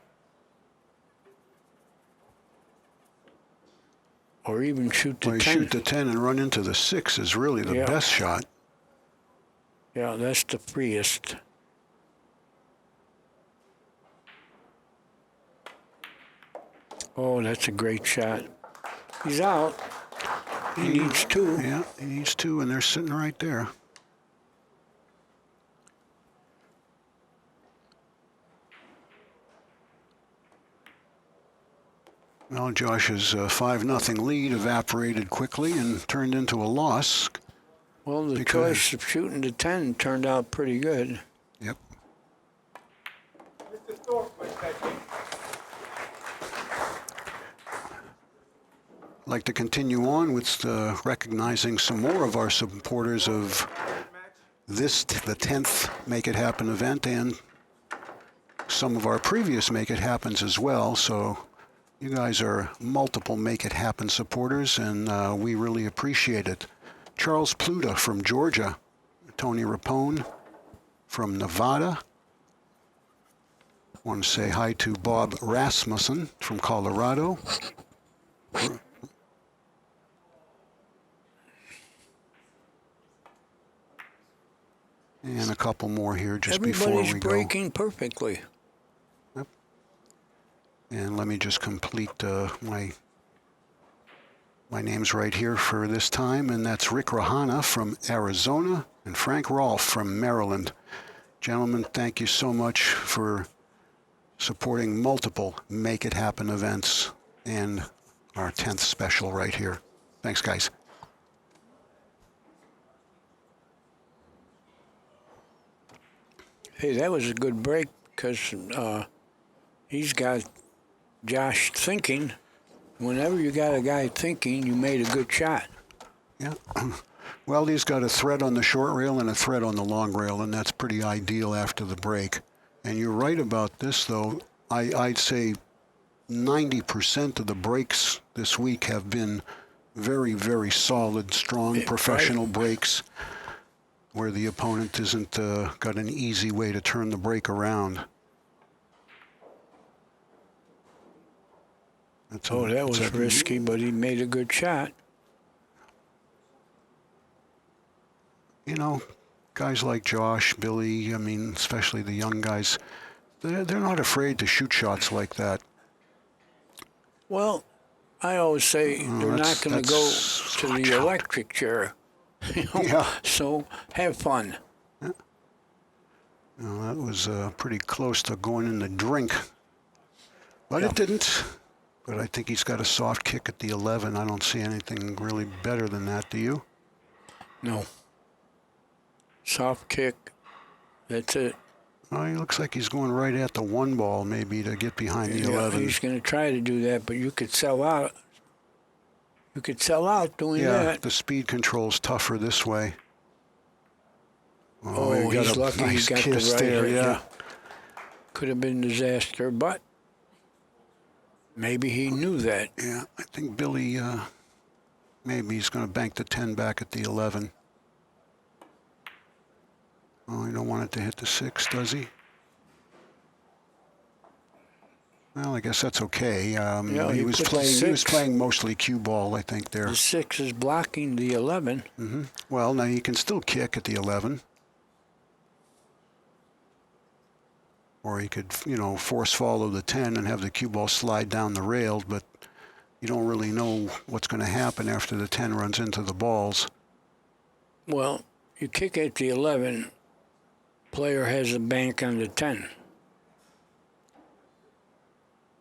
Speaker 2: Or even shoot the
Speaker 1: Well, you
Speaker 2: 10.
Speaker 1: shoot the 10 and run into the 6 is really the
Speaker 2: Yeah.
Speaker 1: best shot.
Speaker 2: Yeah, that's the freest. Oh, that's a great shot. He's out. He needs 2.
Speaker 1: Yeah, he needs 2, and they're sitting right there. Well, Josh's 5-0 lead evaporated quickly and turned into a loss.
Speaker 2: Well, the
Speaker 1: Because-
Speaker 2: choice of shooting the 10 turned out pretty good.
Speaker 1: Yep.
Speaker 3: Mr. Thorpe was catching.
Speaker 1: I'd like to continue on with recognizing some more of our supporters of the 10th Make It Happen event and some of our previous Make It Happens as well. So you guys are multiple Make It Happen supporters, and we really appreciate it. Charles Pluta from Georgia, Tony Rapone from Nevada. I want to say hi to Bob Rasmussen from Colorado. And a couple more here just before we go.
Speaker 2: Everybody's breaking perfectly.
Speaker 1: Yep. And let me just complete my names right here for this time, and that's Rick Rahana from Arizona and Frank Rolfe from Maryland. Gentlemen, thank you so much for supporting multiple Make It Happen events and our 10th special right here. Thanks, guys.
Speaker 2: Hey, that was a good break because he's got Josh thinking. Whenever you got a guy thinking, you made a good shot.
Speaker 1: Yeah. Well, he's got a thread on the short rail and a thread on the long rail, and that's pretty ideal after the break. And you're right about this, though. I'd say 90% of the breaks this week have been very, very solid, strong, professional breaks where the opponent isn't got an easy way to turn the break around.
Speaker 2: That was risky, but he made a good shot.
Speaker 1: You know, guys like Josh, Billy, I mean, especially the young guys, they're not afraid to shoot shots like that.
Speaker 2: Well, I always say they're not going to go to the electric chair. You know?
Speaker 1: Yeah.
Speaker 2: So have fun.
Speaker 1: Yeah. Well, that was pretty close to going in the drink. But it didn't. But I think he's got a soft kick at the 11. I don't see anything really better than that, do you?
Speaker 2: No. Soft kick. That's it.
Speaker 1: Well, he looks like he's going right at the 1 ball, maybe, to get behind the 11.
Speaker 2: He's going to try to do that, but you could sell out. You could sell out doing that.
Speaker 1: Yeah, the speed control's tougher this way.
Speaker 2: Oh, he's lucky
Speaker 1: nice
Speaker 2: he got the
Speaker 1: kiss
Speaker 2: right
Speaker 1: there,
Speaker 2: hit,
Speaker 1: yeah.
Speaker 2: Could have been disaster, but maybe he knew that.
Speaker 1: Yeah, I think Billy, maybe he's going to bank the 10 back at the 11. Oh, he don't want it to hit the 6, does he? Well, I guess that's okay. He was playing mostly cue ball, I think, there.
Speaker 2: The 6 is blocking the 11.
Speaker 1: Mm-hmm. Well, now you can still kick at the 11. Or he could, force follow the 10 and have the cue ball slide down the rail, but you don't really know what's going to happen after the 10 runs into the balls.
Speaker 2: Well, you kick at the 11, player has a bank on the 10.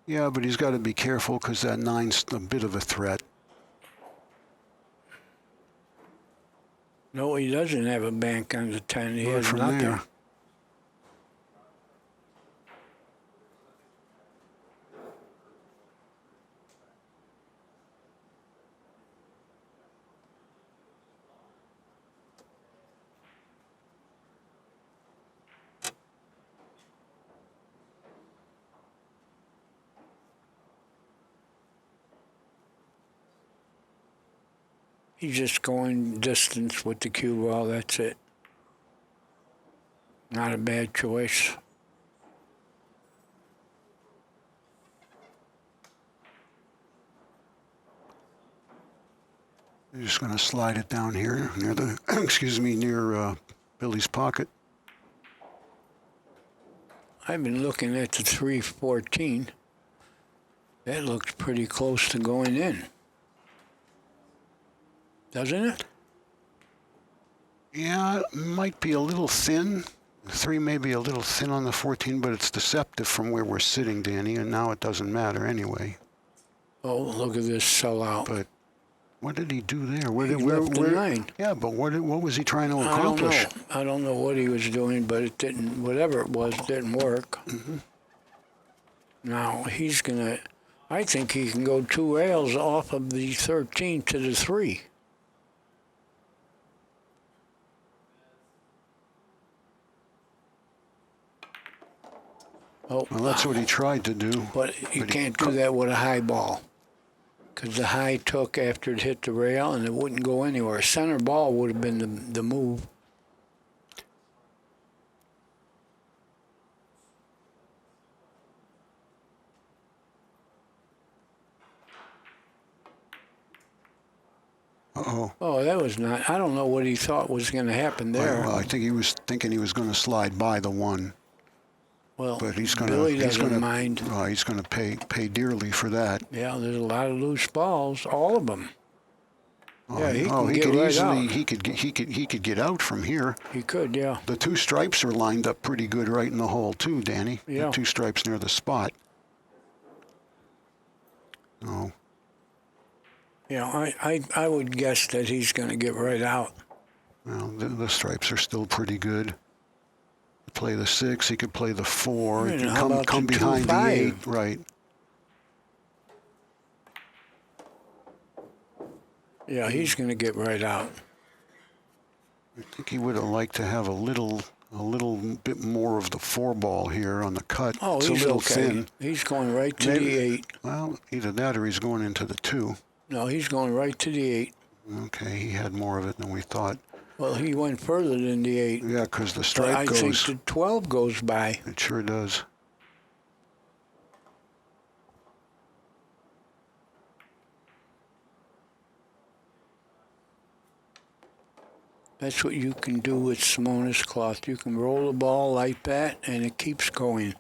Speaker 1: Yeah, but he's got to be careful because that 9's a bit of a threat.
Speaker 2: No, he doesn't have a bank on the 10. He has
Speaker 1: from
Speaker 2: nothing.
Speaker 1: there.
Speaker 2: He's just going distance with the cue ball, that's it. Not a bad choice.
Speaker 1: You're just going to slide it down here near the, near Billy's pocket.
Speaker 2: I've been looking at the 314. That looks pretty close to going in. Doesn't it?
Speaker 1: Yeah, it might be a little thin. The 3 may be a little thin on the 14, but it's deceptive from where we're sitting, Danny, and now it doesn't matter anyway.
Speaker 2: Oh, look at this sellout.
Speaker 1: But what did he do there?
Speaker 2: He left the 9.
Speaker 1: Yeah, but what was he trying to accomplish?
Speaker 2: I don't know what he was doing, but it didn't, whatever it was, didn't work.
Speaker 1: Mm-hmm.
Speaker 2: Now, I think he can go 2 rails off of the 13 to the 3. Oh,
Speaker 1: Well, that's what he tried to do.
Speaker 2: but you can't do that with a high ball. Because the high took after it hit the rail and it wouldn't go anywhere. Center ball would have been the move.
Speaker 1: Uh-oh.
Speaker 2: Oh, that was not. I don't know what he thought was going to happen there.
Speaker 1: Well, I think he was thinking he was going to slide by the one.
Speaker 2: Well,
Speaker 1: But he's going
Speaker 2: Billy
Speaker 1: to
Speaker 2: doesn't mind.
Speaker 1: He's going to pay dearly for that.
Speaker 2: Yeah, there's a lot of loose balls, all of them. Yeah, he can
Speaker 1: he
Speaker 2: get
Speaker 1: could
Speaker 2: right
Speaker 1: easily
Speaker 2: out.
Speaker 1: he could get out from here.
Speaker 2: He could, yeah.
Speaker 1: The two stripes are lined up pretty good right in the hole too, Danny.
Speaker 2: Yeah.
Speaker 1: The two stripes near the spot. Oh.
Speaker 2: Yeah, I would guess that he's going to get right out.
Speaker 1: Well, the stripes are still pretty good. Play the 6, he could play the 4. He
Speaker 2: And
Speaker 1: could
Speaker 2: how about
Speaker 1: come
Speaker 2: the
Speaker 1: behind
Speaker 2: 2-5?
Speaker 1: the 8, right.
Speaker 2: Yeah, he's going to get right out.
Speaker 1: I think he would have liked to have a little bit more of the 4 ball here on the cut.
Speaker 2: Oh,
Speaker 1: it's
Speaker 2: he's
Speaker 1: a little
Speaker 2: okay.
Speaker 1: thin.
Speaker 2: He's going right to the 8.
Speaker 1: Well, either that or he's going into the 2.
Speaker 2: No, he's going right to the 8.
Speaker 1: Okay, he had more of it than we thought.
Speaker 2: Well, he went further than the 8.
Speaker 1: Yeah, because the
Speaker 2: But
Speaker 1: stripe
Speaker 2: I
Speaker 1: goes.
Speaker 2: think the 12 goes by.
Speaker 1: It sure does.
Speaker 2: That's what you can do with Simonis cloth. You can roll the ball like that, and it keeps going.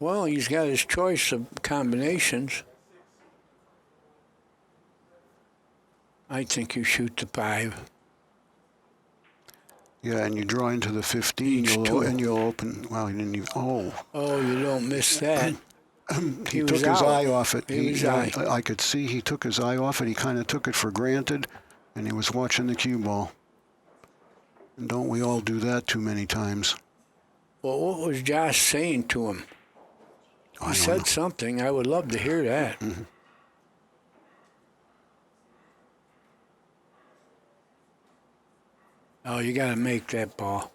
Speaker 2: Well, he's got his choice of combinations. I think you shoot the 5.
Speaker 1: Yeah, and you draw into the 15,
Speaker 2: Each two.
Speaker 1: and you'll open. Well, he didn't even. Oh,
Speaker 2: Oh, you don't miss that.
Speaker 1: he
Speaker 2: was
Speaker 1: took his
Speaker 2: out.
Speaker 1: eye off it.
Speaker 2: He was out.
Speaker 1: I could see he took his eye off it. He kind of took it for granted, and he was watching the cue ball. And don't we all do that too many times?
Speaker 2: Well, what was Josh saying to him?
Speaker 1: I
Speaker 2: He
Speaker 1: don't
Speaker 2: said
Speaker 1: know.
Speaker 2: something. I would love to hear that. Oh, you got to make that ball.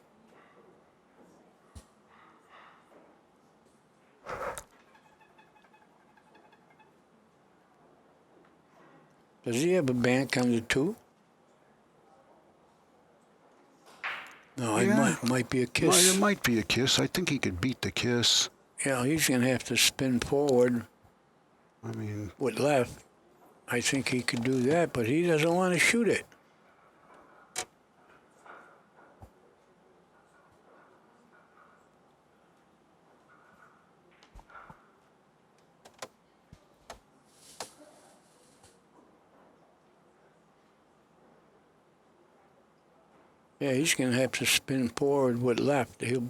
Speaker 2: Does he have a bank on the 2? No,
Speaker 1: Yeah.
Speaker 2: it might be a kiss.
Speaker 1: It might be a kiss. I think he could beat the kiss.
Speaker 2: Yeah, he's going to have to spin forward
Speaker 1: I mean,
Speaker 2: with left. I think he could do that, but he doesn't want to shoot it. Yeah, he's going to have to spin forward with left. He'll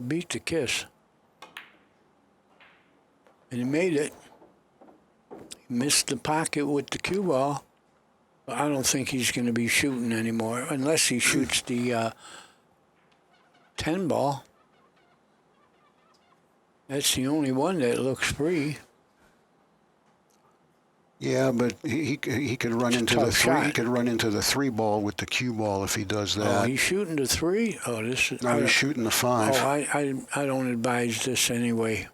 Speaker 2: beat the kiss. And he made it. He missed the pocket with the cue ball. But I don't think he's going to be shooting anymore unless he shoots the 10 ball. That's the only one that looks free.
Speaker 1: yeah, but he could run
Speaker 2: It's a
Speaker 1: into the
Speaker 2: tough
Speaker 1: 3. He
Speaker 2: shot.
Speaker 1: could run into the 3 ball with the cue ball if he does
Speaker 2: Oh,
Speaker 1: that.
Speaker 2: he's shooting the 3? Oh, this is...
Speaker 1: No, he's shooting the 5.
Speaker 2: Oh, I don't advise this anyway.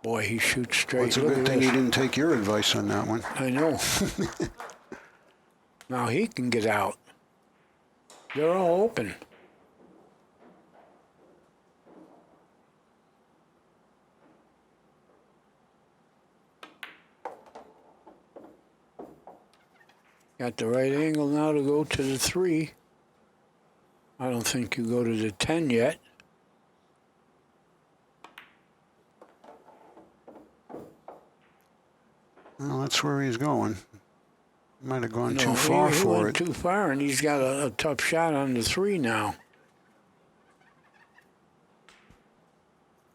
Speaker 2: Boy, he shoots straight.
Speaker 1: Well, it's a
Speaker 2: Look
Speaker 1: good
Speaker 2: at
Speaker 1: thing he
Speaker 2: this.
Speaker 1: didn't take your advice on that one.
Speaker 2: I know. Now he can get out. They're all open. Got the right angle now to go to the 3. I don't think you go to the 10 yet.
Speaker 1: Well, that's where he's going. Might have gone
Speaker 2: No,
Speaker 1: too far
Speaker 2: he
Speaker 1: for
Speaker 2: went
Speaker 1: it.
Speaker 2: too far, and he's got a tough shot on the 3 now.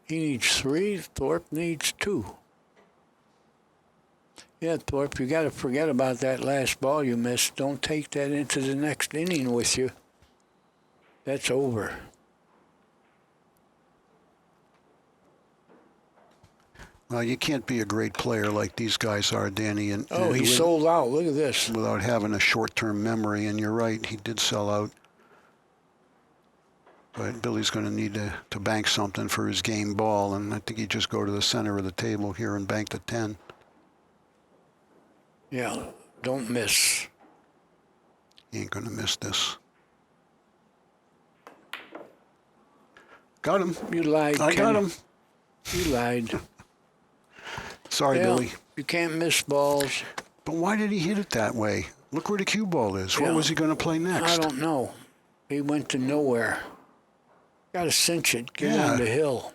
Speaker 2: He needs 3. Thorpe needs 2. Yeah, Thorpe, you got to forget about that last ball you missed. Don't take that into the next inning with you. That's over.
Speaker 1: Well, you can't be a great player like these guys are, Danny. And
Speaker 2: Oh, he sold out. Look at this.
Speaker 1: Without having a short-term memory, and you're right, he did sell out. But Billy's going to need to bank something for his game ball, and I think he'd just go to the center of the table here and bank the 10.
Speaker 2: Yeah, don't miss.
Speaker 1: He ain't going to miss this. Got him.
Speaker 2: You lied,
Speaker 1: I got him.
Speaker 2: You lied.
Speaker 1: Sorry, Billy.
Speaker 2: You can't miss balls.
Speaker 1: But why did he hit it that way? Look where the cue ball is. What was he going to play next?
Speaker 2: I don't know. He went to nowhere. Got to cinch it. Get on the hill.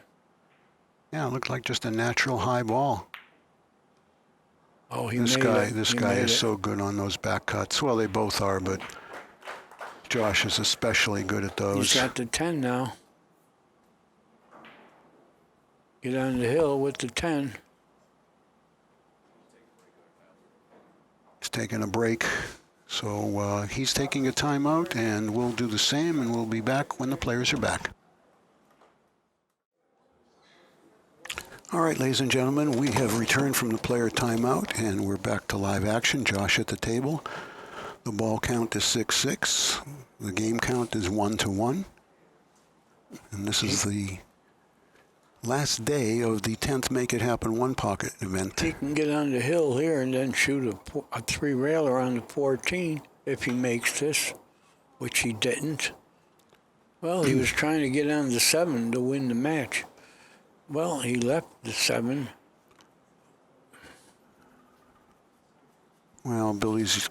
Speaker 1: Yeah, it looked like just a natural high ball.
Speaker 2: Oh,
Speaker 1: This guy is so good on those back cuts. Well, they both are, but Josh is especially good at those.
Speaker 2: He's got the 10 now. Get on the hill with the 10.
Speaker 1: He's taking a break. So he's taking a timeout, and we'll do the same, and we'll be back when the players are back. All right, ladies and gentlemen, we have returned from the player timeout, and we're back to live action. Josh at the table. The ball count is 6-6. The game count is 1-1. And this is the last day of the 10th Make It Happen One-Pocket event.
Speaker 2: He can get on the hill here and then shoot a three-railer on the 14 if he makes this, which he didn't. Well, he was trying to get on the 7 to win the match. Well, he left the 7.
Speaker 1: Well, Billy's,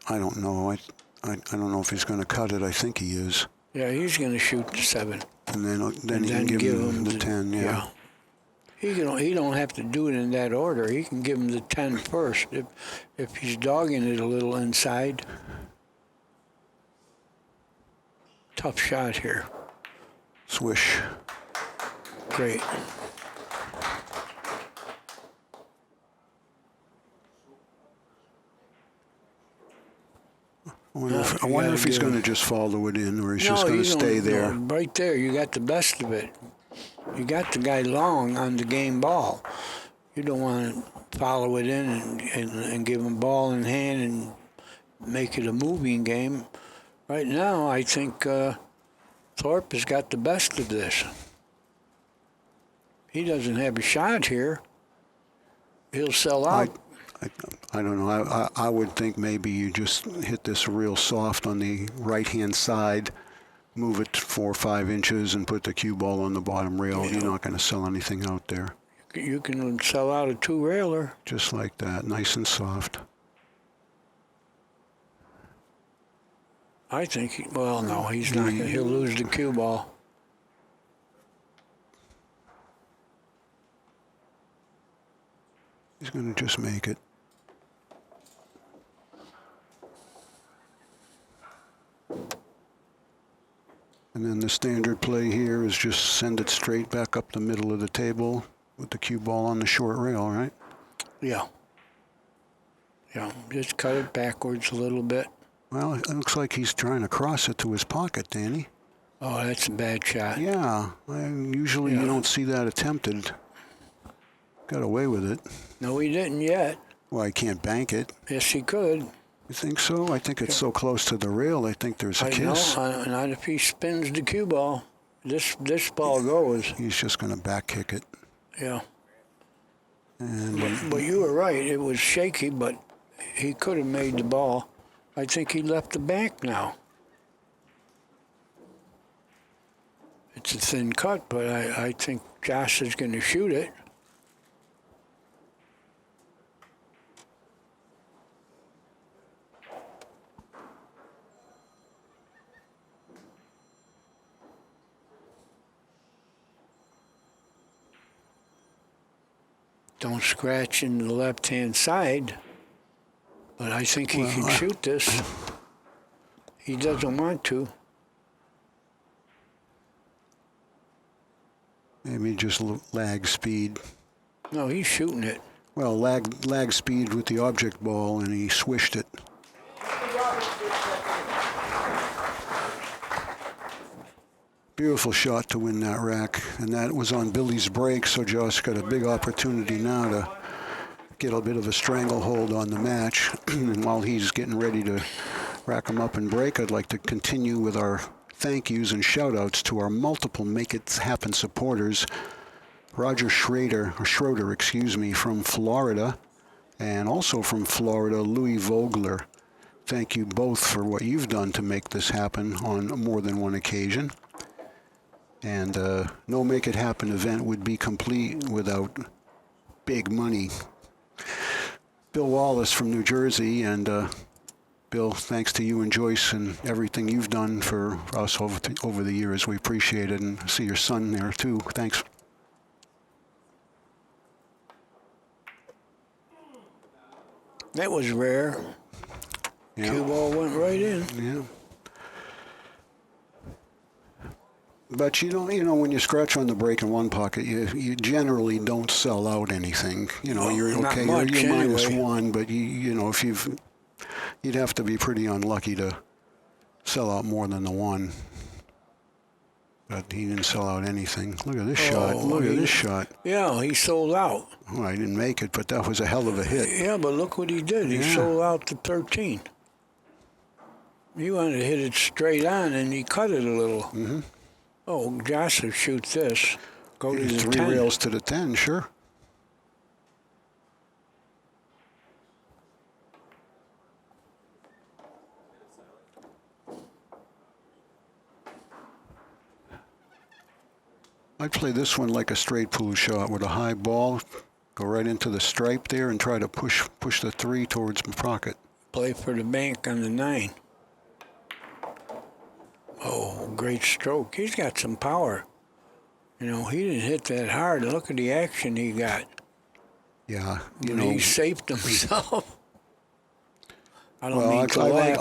Speaker 1: I don't know. I don't know if he's going to cut it. I think he is.
Speaker 2: Yeah, he's going to shoot the 7.
Speaker 1: And then he can give him the 10, yeah.
Speaker 2: He don't have to do it in that order. He can give him the 10 first if he's dogging it a little inside. Tough shot here.
Speaker 1: Swish.
Speaker 2: Great.
Speaker 1: I wonder if he's going to just follow it in, or he's just going to stay there.
Speaker 2: No, right there, you got the best of it. You got the guy long on the game ball. You don't want to follow it in and give him ball in hand and make it a moving game. Right now, I think Thorpe has got the best of this. He doesn't have a shot here. He'll sell out.
Speaker 1: I don't know. I would think maybe you just hit this real soft on the right-hand side, move it 4 or 5 inches, and put the cue ball on the bottom rail. Yeah. You're not going to sell anything out there.
Speaker 2: You can sell out a 2-railer.
Speaker 1: Just like that, nice and soft.
Speaker 2: I think, no, he's not. He'll lose the cue ball.
Speaker 1: He's going to just make it. And then the standard play here is just send it straight back up the middle of the table with the cue ball on the short rail, right?
Speaker 2: Yeah. Yeah, just cut it backwards a little bit.
Speaker 1: Well, it looks like he's trying to cross it to his pocket, Danny.
Speaker 2: Oh, that's a bad shot.
Speaker 1: Yeah, usually you don't see that attempted. Got away with it.
Speaker 2: No, he didn't yet.
Speaker 1: Well, he can't bank it.
Speaker 2: Yes, he could.
Speaker 1: You think so? I think it's so close to the rail, I think there's a kiss.
Speaker 2: No, not if he spins the cue ball. This ball goes.
Speaker 1: He's just going to back kick it.
Speaker 2: Yeah.
Speaker 1: And
Speaker 2: but you were right. It was shaky, but he could have made the ball. I think he left the bank now. It's a thin cut, but I think Josh is going to shoot it. Don't scratch in the left-hand side, but I think he can shoot this. He doesn't want to.
Speaker 1: Maybe just lag speed.
Speaker 2: No, he's shooting it.
Speaker 1: Well, lag speed with the object ball, and he swished it. Beautiful shot to win that rack, and that was on Billy's break, so Josh got a big opportunity now to get a bit of a stranglehold on the match. And while he's getting ready to rack him up and break, I'd like to continue with our thank yous and shout outs to our multiple Make It Happen supporters. Roger Schroeder, from Florida, and also from Florida, Louis Vogler. Thank you both for what you've done to make this happen on more than one occasion. And no Make It Happen event would be complete without big money. Bill Wallace from New Jersey, and Bill, thanks to you and Joyce and everything you've done for us over the years. We appreciate it, and see your son there too. Thanks.
Speaker 2: That was rare.
Speaker 1: Yeah.
Speaker 2: Cue ball went right in.
Speaker 1: Yeah. But you know, when you scratch on the break in one pocket, you generally don't sell out anything. You know, you're
Speaker 2: not
Speaker 1: okay.
Speaker 2: much
Speaker 1: You're minus
Speaker 2: anyway.
Speaker 1: one, but you know, if you'd have to be pretty unlucky to sell out more than the one. But he didn't sell out anything. Look at this shot. Look at this shot.
Speaker 2: Yeah, he sold out.
Speaker 1: Well, I didn't make it, but that was a hell of a hit.
Speaker 2: Yeah, but look what he did. He
Speaker 1: Yeah.
Speaker 2: sold out to 13. He wanted to hit it straight on, and he cut it a little.
Speaker 1: Mm-hmm.
Speaker 2: Oh, Josh will shoot this. Go to the
Speaker 1: 3
Speaker 2: 10.
Speaker 1: rails to the 10, sure. I'd play this one like a straight pool shot with a high ball, go right into the stripe there and try to push the 3 towards my pocket.
Speaker 2: Play for the bank on the 9. Oh, great stroke. He's got some power. You know, he didn't hit that hard. Look at the action he got.
Speaker 1: Yeah, you
Speaker 2: But
Speaker 1: know.
Speaker 2: he saved himself. I don't
Speaker 1: Well,
Speaker 2: mean to laugh.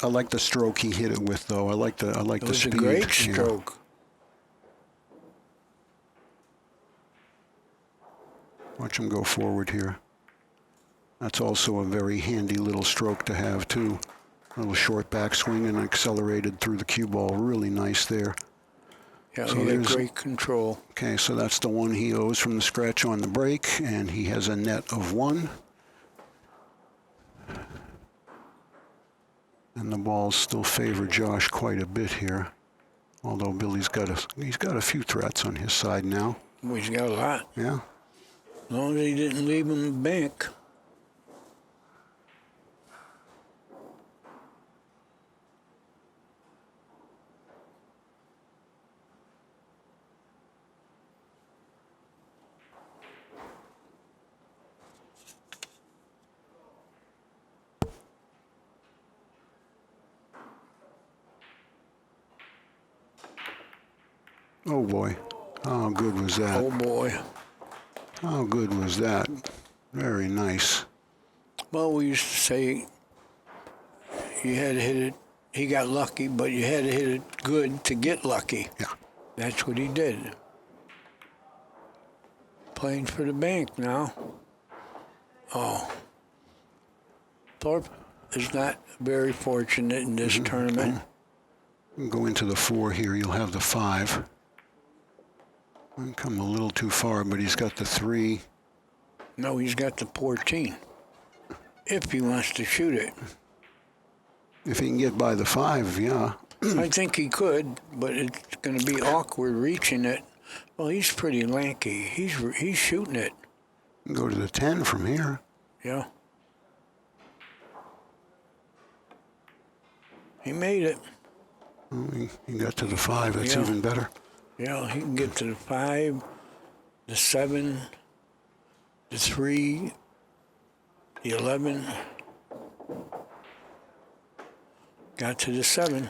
Speaker 1: I like the stroke he hit it with, though. I like the
Speaker 2: it was
Speaker 1: speed.
Speaker 2: a great
Speaker 1: Yeah.
Speaker 2: stroke.
Speaker 1: Watch him go forward here. That's also a very handy little stroke to have, too. A little short backswing and accelerated through the cue ball. Really nice there.
Speaker 2: Yeah,
Speaker 1: So
Speaker 2: he had
Speaker 1: there's-
Speaker 2: great control.
Speaker 1: Okay, so that's the one he owes from the scratch on the break, and he has a net of 1. And the balls still favor Josh quite a bit here. Although Billy's got a few threats on his side now.
Speaker 2: Well, he's got a lot.
Speaker 1: Yeah.
Speaker 2: As long as he didn't leave him a bank.
Speaker 1: Oh boy. How good was that?
Speaker 2: Oh, boy.
Speaker 1: How good was that? Very nice.
Speaker 2: Well, we used to say you had to hit it. He got lucky, but you had to hit it good to get lucky.
Speaker 1: Yeah.
Speaker 2: That's what he did. Playing for the bank now. Oh. Thorpe is not very fortunate in this tournament.
Speaker 1: Go into the 4 here. You'll have the 5. Come a little too far, but he's got the 3.
Speaker 2: No, he's got the 14. If he wants to shoot it.
Speaker 1: If he can get by the 5, yeah.
Speaker 2: I think he could, but it's going to be awkward reaching it. Well, he's pretty lanky. He's shooting it.
Speaker 1: Go to the 10 from here.
Speaker 2: Yeah. He made it.
Speaker 1: Oh, he got to the 5. That's
Speaker 2: Yeah.
Speaker 1: even better.
Speaker 2: Yeah, he can get to the 5, the 7, the 3, the 11. Got to the 7.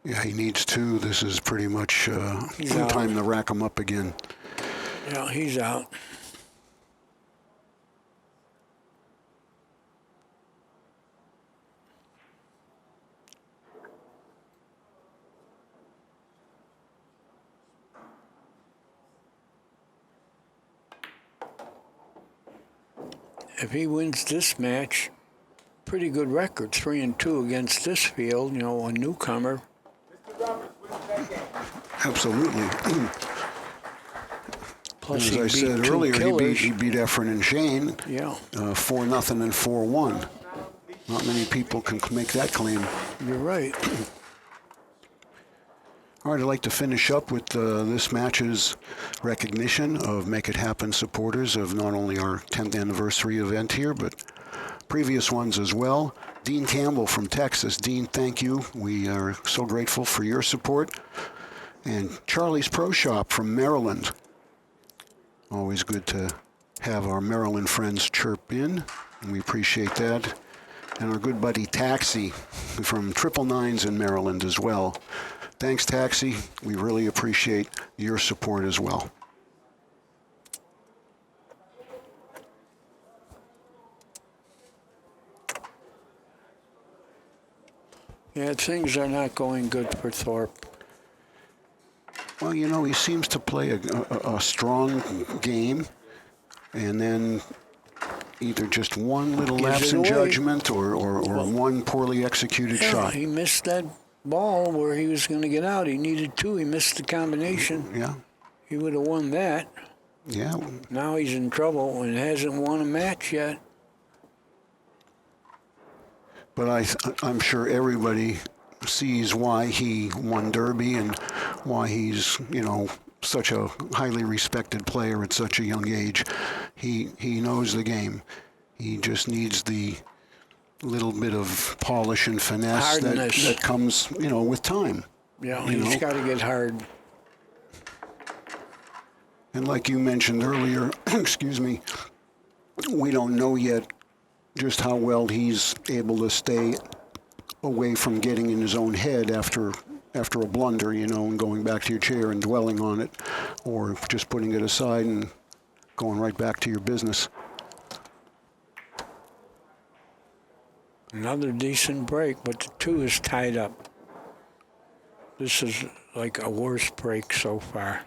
Speaker 1: Yeah, he needs 2. This is pretty much
Speaker 2: He's out.
Speaker 1: time to rack him up again.
Speaker 2: Yeah, he's out. If he wins this match, pretty good record, 3-2 against this field, you know, a newcomer.
Speaker 3: Mr. Roberts, win the second.
Speaker 1: Absolutely.
Speaker 2: Plus,
Speaker 1: As
Speaker 2: he
Speaker 1: I
Speaker 2: beat
Speaker 1: said
Speaker 2: two
Speaker 1: earlier,
Speaker 2: killers.
Speaker 1: he beat Efren and Shane
Speaker 2: Yeah,
Speaker 1: 4-0 and 4-1. Not many people can make that claim.
Speaker 2: you're right.
Speaker 1: All right, I'd like to finish up with this match's recognition of Make It Happen supporters of not only our 10th anniversary event here, but previous ones as well. Dean Campbell from Texas. Dean, thank you. We are so grateful for your support. And Charlie's Pro Shop from Maryland. Always good to have our Maryland friends chirp in, and we appreciate that. And our good buddy Taxi from Triple Nines in Maryland as well. Thanks, Taxi. We really appreciate your support as well.
Speaker 2: Yeah, things are not going good for Thorpe.
Speaker 1: Well, you know, he seems to play a strong game, and then either just one little
Speaker 2: Gives
Speaker 1: lapse
Speaker 2: it
Speaker 1: in
Speaker 2: away.
Speaker 1: judgment or one poorly executed
Speaker 2: Yeah,
Speaker 1: shot.
Speaker 2: he missed that ball where he was going to get out. He needed two. He missed the combination.
Speaker 1: Yeah,
Speaker 2: He would have won that.
Speaker 1: yeah.
Speaker 2: Now he's in trouble and hasn't won a match yet.
Speaker 1: But I'm sure everybody sees why he won Derby and why he's, you know, such a highly respected player at such a young age. He knows the game. He just needs the little bit of polish and finesse that comes, you know, with time.
Speaker 2: Yeah,
Speaker 1: You
Speaker 2: he's
Speaker 1: know?
Speaker 2: got to get hard.
Speaker 1: And like you mentioned earlier, excuse me, we don't know yet just how well he's able to stay away from getting in his own head after a blunder, you know, and going back to your chair and dwelling on it, or just putting it aside and going right back to your business.
Speaker 2: Another decent break, but the two is tied up. This is like a worse break so far.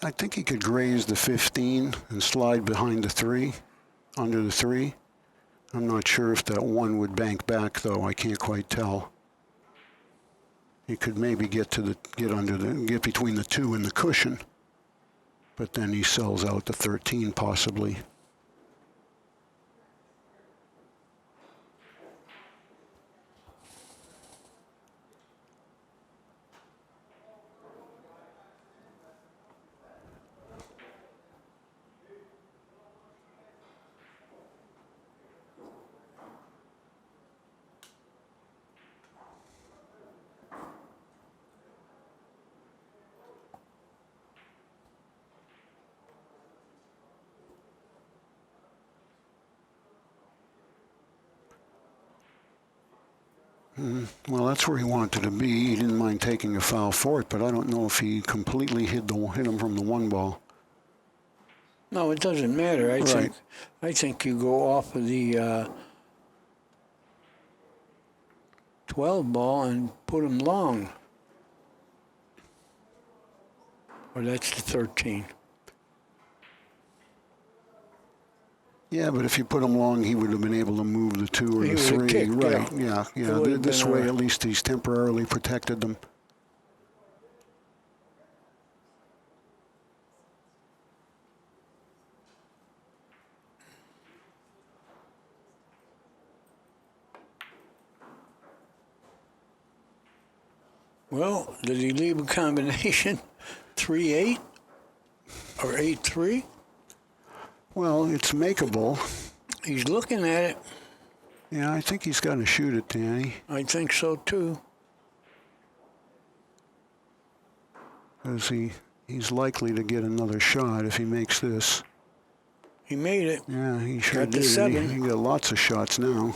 Speaker 1: I think he could graze the 15 and slide behind the 3, under the 3. I'm not sure if that 1 would bank back, though. I can't quite tell. He could maybe get between the 2 and the cushion, but then he sells out the 13 possibly. Well, that's where he wanted to be. He didn't mind taking a foul for it, but I don't know if he completely hit him from the 1 ball.
Speaker 2: No, it doesn't matter. I think you go off of the 12 ball and put him long. Or that's the 13.
Speaker 1: Yeah, but if you put him long, he would have been able to move the 2 or
Speaker 2: He
Speaker 1: the
Speaker 2: would have
Speaker 1: 3.
Speaker 2: kicked,
Speaker 1: Right,
Speaker 2: yeah.
Speaker 1: yeah.
Speaker 2: would have
Speaker 1: This
Speaker 2: been
Speaker 1: way,
Speaker 2: a-
Speaker 1: at least he's temporarily protected them.
Speaker 2: Well, did he leave a combination 3-8 or 8-3?
Speaker 1: Well, it's makeable.
Speaker 2: He's looking at it.
Speaker 1: Yeah, I think he's got to shoot it, Danny.
Speaker 2: I think so too.
Speaker 1: Because he's likely to get another shot if he makes this.
Speaker 2: He made it.
Speaker 1: Yeah, he sure
Speaker 2: Got the
Speaker 1: did.
Speaker 2: 7.
Speaker 1: He got lots of shots now.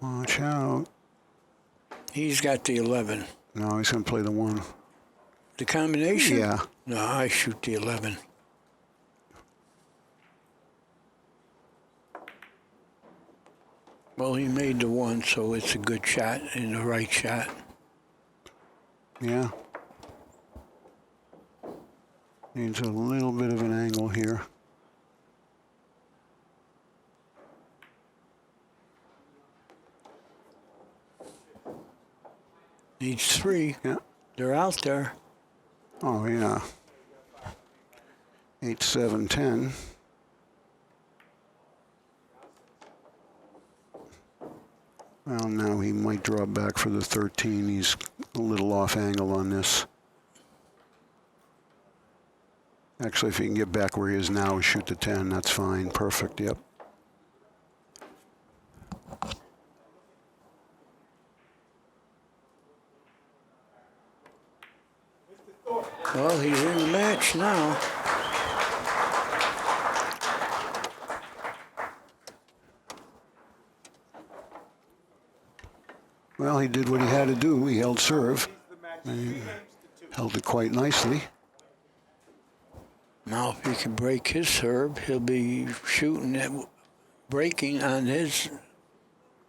Speaker 1: Watch out.
Speaker 2: He's got the 11.
Speaker 1: No, he's going to play the 1.
Speaker 2: The combination?
Speaker 1: Yeah.
Speaker 2: No, I shoot the 11. Well, he made the one, so it's a good shot and the right shot.
Speaker 1: Yeah. Needs a little bit of an angle here.
Speaker 2: Needs 3.
Speaker 1: Yeah.
Speaker 2: They're out there.
Speaker 1: Oh, yeah. 8, 7, 10. Well, now he might drop back for the 13. He's a little off angle on this. Actually, if he can get back where he is now and shoot the 10, that's fine. Perfect, yep.
Speaker 2: Well, he's in the match now.
Speaker 1: Well, he did what he had to do. He held serve. And he held it quite nicely.
Speaker 2: Now, if he can break his serve, he'll be shooting at breaking on his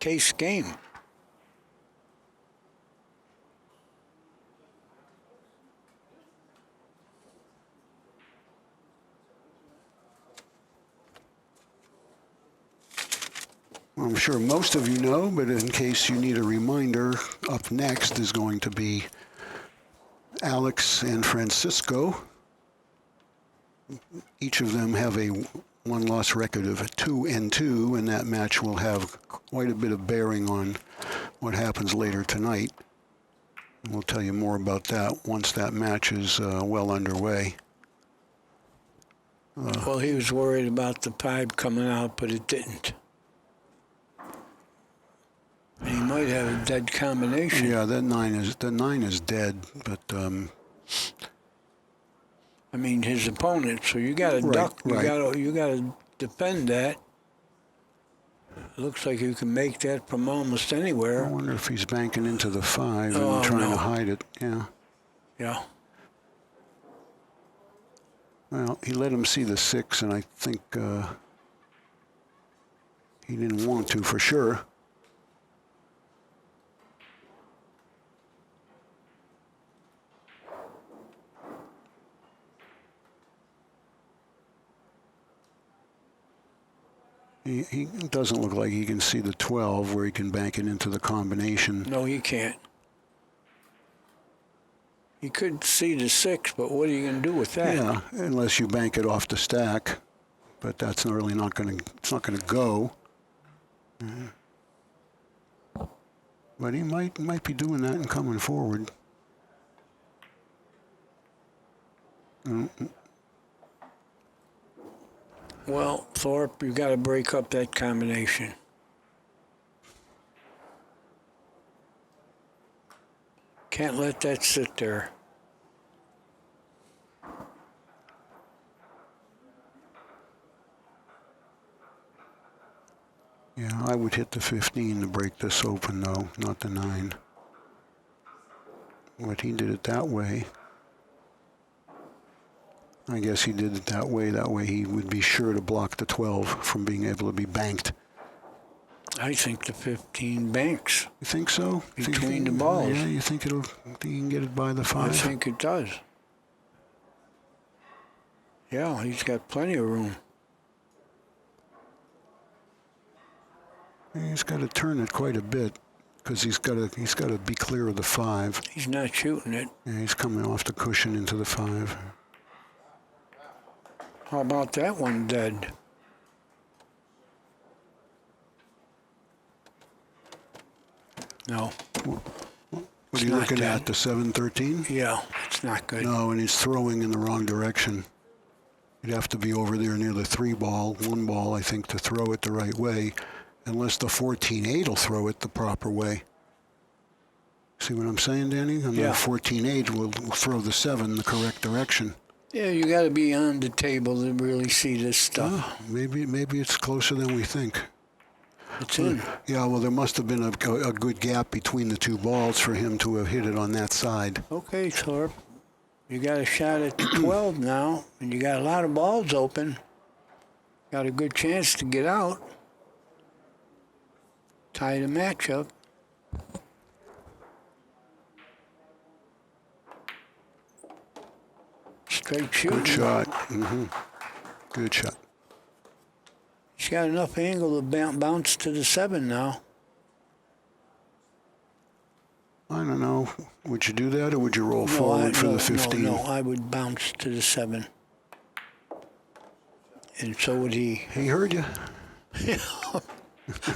Speaker 2: case game.
Speaker 1: I'm sure most of you know, but in case you need a reminder, up next is going to be Alex and Francisco. Each of them have a one-loss record of 2-2, and that match will have quite a bit of bearing on what happens later tonight. We'll tell you more about that once that match is well underway.
Speaker 2: Well, he was worried about the pipe coming out, but it didn't. And he might have a dead combination.
Speaker 1: Yeah, that nine is dead, but
Speaker 2: I mean, his opponent. So you got to
Speaker 1: Right,
Speaker 2: duck.
Speaker 1: right.
Speaker 2: You got to defend that. Looks like you can make that from almost
Speaker 1: I
Speaker 2: anywhere.
Speaker 1: wonder if he's banking into the 5
Speaker 2: Oh,
Speaker 1: and trying
Speaker 2: no.
Speaker 1: to hide it. Yeah.
Speaker 2: Yeah.
Speaker 1: Well, he let him see the 6, and I think he didn't want to for sure. He doesn't look like he can see the 12 where he can bank it into the combination.
Speaker 2: No, he can't. He could see the 6, but what are you going to do with that?
Speaker 1: Yeah, unless you bank it off the stack, but that's really not going to. It's not going to go. But he might be doing that and coming forward.
Speaker 2: Well, Thorpe, you got to break up that combination. Can't let that sit there.
Speaker 1: Yeah, I would hit the 15 to break this open, though, not the 9. But he did it that way. I guess he did it that way. That way he would be sure to block the 12 from being able to be banked.
Speaker 2: I think the 15 banks.
Speaker 1: You think so?
Speaker 2: Between the balls.
Speaker 1: Yeah, you think he can get it by the 5?
Speaker 2: I think it does. Yeah, he's got plenty of room.
Speaker 1: He's got to turn it quite a bit because he's got to be clear of the 5.
Speaker 2: He's not shooting it.
Speaker 1: Yeah, he's coming off the cushion into the 5.
Speaker 2: How about that one dead? No.
Speaker 1: What
Speaker 2: It's
Speaker 1: are you
Speaker 2: not
Speaker 1: looking
Speaker 2: dead.
Speaker 1: at? The 7-13?
Speaker 2: Yeah, it's not good.
Speaker 1: No, and he's throwing in the wrong direction. You'd have to be over there near the 3 ball, 1 ball, I think, to throw it the right way, unless the 14-8 will throw it the proper way. See what I'm saying, Danny? And
Speaker 2: Yeah.
Speaker 1: the 14-8 will throw the 7 the correct direction.
Speaker 2: Yeah, you got to be on the table to really see this stuff.
Speaker 1: Oh, maybe it's closer than we think.
Speaker 2: It's in.
Speaker 1: Yeah, well, there must have been a good gap between the 2 balls for him to have hit it on that side.
Speaker 2: Okay, Thorpe. You got a shot at the 12 now, and you got a lot of balls open. Got a good chance to get out. Tie the match up. Straight shooting.
Speaker 1: Good shot. Good shot.
Speaker 2: He's got enough angle to bounce to the 7 now.
Speaker 1: I don't know. Would you do that, or would you roll forward for the 15?
Speaker 2: No, I would bounce to the 7. And so would he.
Speaker 1: He heard you.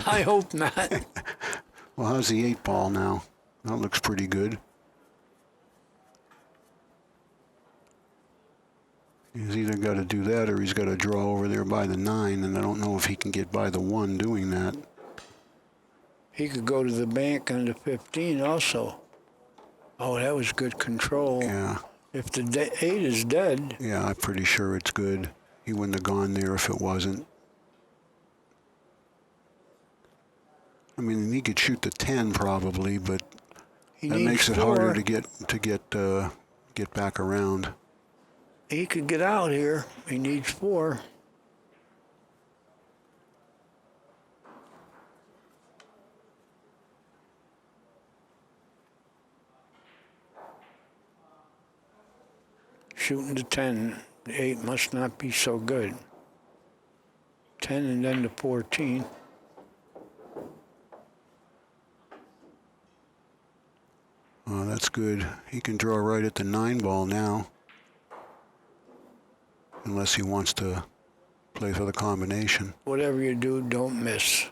Speaker 2: I hope not.
Speaker 1: Well, how's the 8 ball now? That looks pretty good. He's either got to do that or he's got to draw over there by the 9, and I don't know if he can get by the 1 doing that.
Speaker 2: He could go to the bank on the 15 also. Oh, that was good control.
Speaker 1: Yeah.
Speaker 2: If the 8 is dead.
Speaker 1: Yeah, I'm pretty sure it's good. He wouldn't have gone there if it wasn't. I mean, he could shoot the 10 probably, but that makes it harder to get back around.
Speaker 2: He could get out here. He needs 4. Shooting the 10, the 8 must not be so good. 10 and then the 14.
Speaker 1: Oh, that's good. He can draw right at the 9 ball now. Unless he wants to play for the combination.
Speaker 2: Whatever you do, don't miss.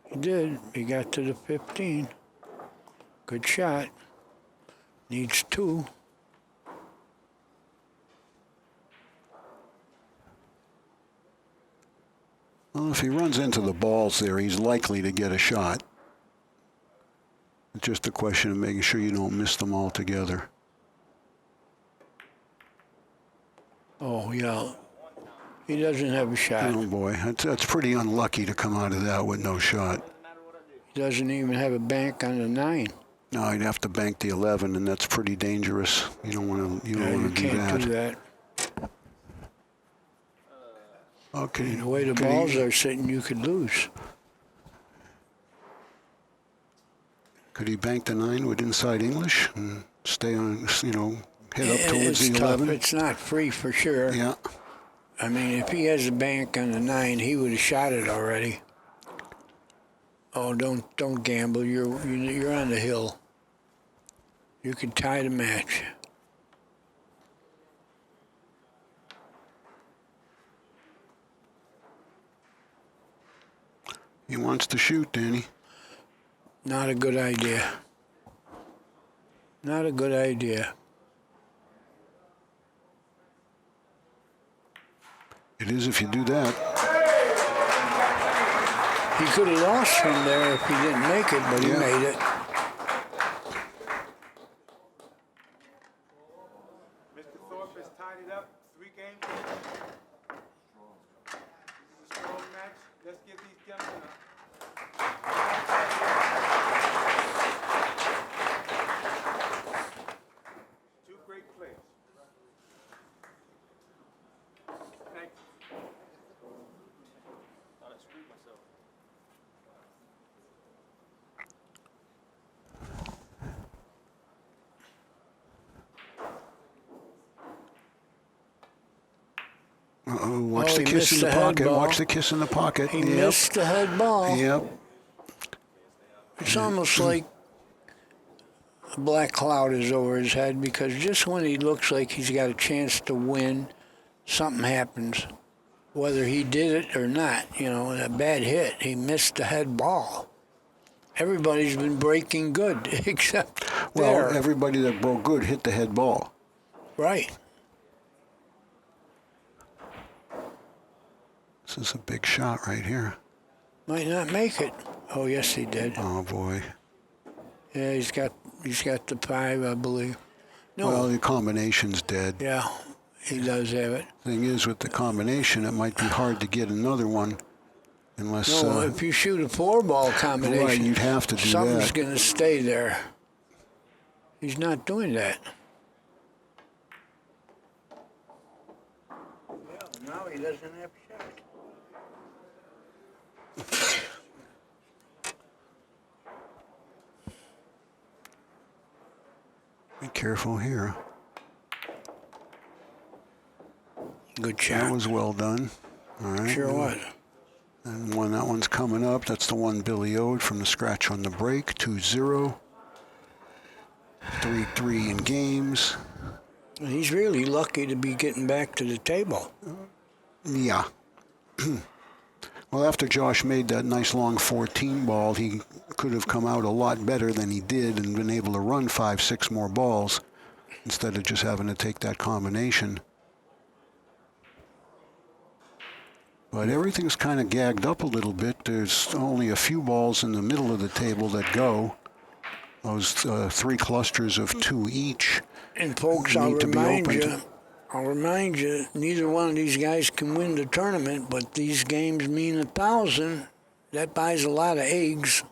Speaker 2: He did. He got to the 15. Good shot. Needs 2.
Speaker 1: Well, if he runs into the balls there, he's likely to get a shot. It's just a question of making sure you don't miss them altogether.
Speaker 2: Oh, yeah. He doesn't have a shot.
Speaker 1: Oh, boy. That's pretty unlucky to come out of that with no shot.
Speaker 2: He doesn't even have a bank on the 9.
Speaker 1: No, he'd have to bank the 11, and that's pretty dangerous. You don't want to. You don't want to do that.
Speaker 2: You can't do that.
Speaker 1: Okay.
Speaker 2: And the way the balls are sitting, you could lose.
Speaker 1: Could he bank the 9 with inside English and stay on? Head up towards
Speaker 2: It's
Speaker 1: the
Speaker 2: tough.
Speaker 1: 11.
Speaker 2: It's not free for sure.
Speaker 1: Yeah.
Speaker 2: I mean, if he has a bank on the 9, he would have shot it already. Oh, don't gamble. You're on the hill. You can tie the match.
Speaker 1: He wants to shoot, Danny.
Speaker 2: Not a good idea. Not a good idea.
Speaker 1: It is if you do that.
Speaker 2: He could have lost from there if he didn't make it, but he made it.
Speaker 3: Mr. Thorpe has tied it up, 3 games. This is a strong match. Let's give these gentlemen two great players. Thank you. Thought I screwed myself.
Speaker 1: Uh-oh, watch the
Speaker 2: he
Speaker 1: kiss in
Speaker 2: missed
Speaker 1: the
Speaker 2: the head
Speaker 1: pocket.
Speaker 2: ball.
Speaker 1: Watch the kiss in the pocket.
Speaker 2: He missed the head ball.
Speaker 1: Yep.
Speaker 2: It's almost like a black cloud is over his head because just when he looks like he's got a chance to win, something happens. Whether he did it or not, a bad hit. He missed the head ball. Everybody's been breaking good except
Speaker 1: Well,
Speaker 2: there.
Speaker 1: everybody that broke good hit the head ball.
Speaker 2: Right.
Speaker 1: This is a big shot right here.
Speaker 2: Might not make it. Oh, yes, he did.
Speaker 1: Oh, boy.
Speaker 2: Yeah, he's got the 5, I believe. No.
Speaker 1: Well, the combination's dead.
Speaker 2: Yeah, he does have it.
Speaker 1: Thing is, with the combination, it might be hard to get another one unless...
Speaker 2: No, if you shoot a 4-ball combination,
Speaker 1: Right, you'd have to do
Speaker 2: something's
Speaker 1: that.
Speaker 2: going to stay there. He's not doing that. Yeah, now he doesn't have a shot.
Speaker 1: Be careful here.
Speaker 2: Good
Speaker 1: That
Speaker 2: shot.
Speaker 1: was well done. All right.
Speaker 2: Sure was.
Speaker 1: And that one's coming up. That's the one Billy owed from the scratch on the break. 2-0. 3-3 in games.
Speaker 2: He's really lucky to be getting back to the table.
Speaker 1: Yeah. Well, after Josh made that nice long 14 ball, he could have come out a lot better than he did and been able to run 5-6 more balls instead of just having to take that combination. But everything's kind of gagged up a little bit. There's only a few balls in the middle of the table that go. Those 3 clusters of 2 each.
Speaker 2: And folks, I'll remind you, neither one of these guys can win the tournament, but these games mean 1,000. That buys a lot of eggs.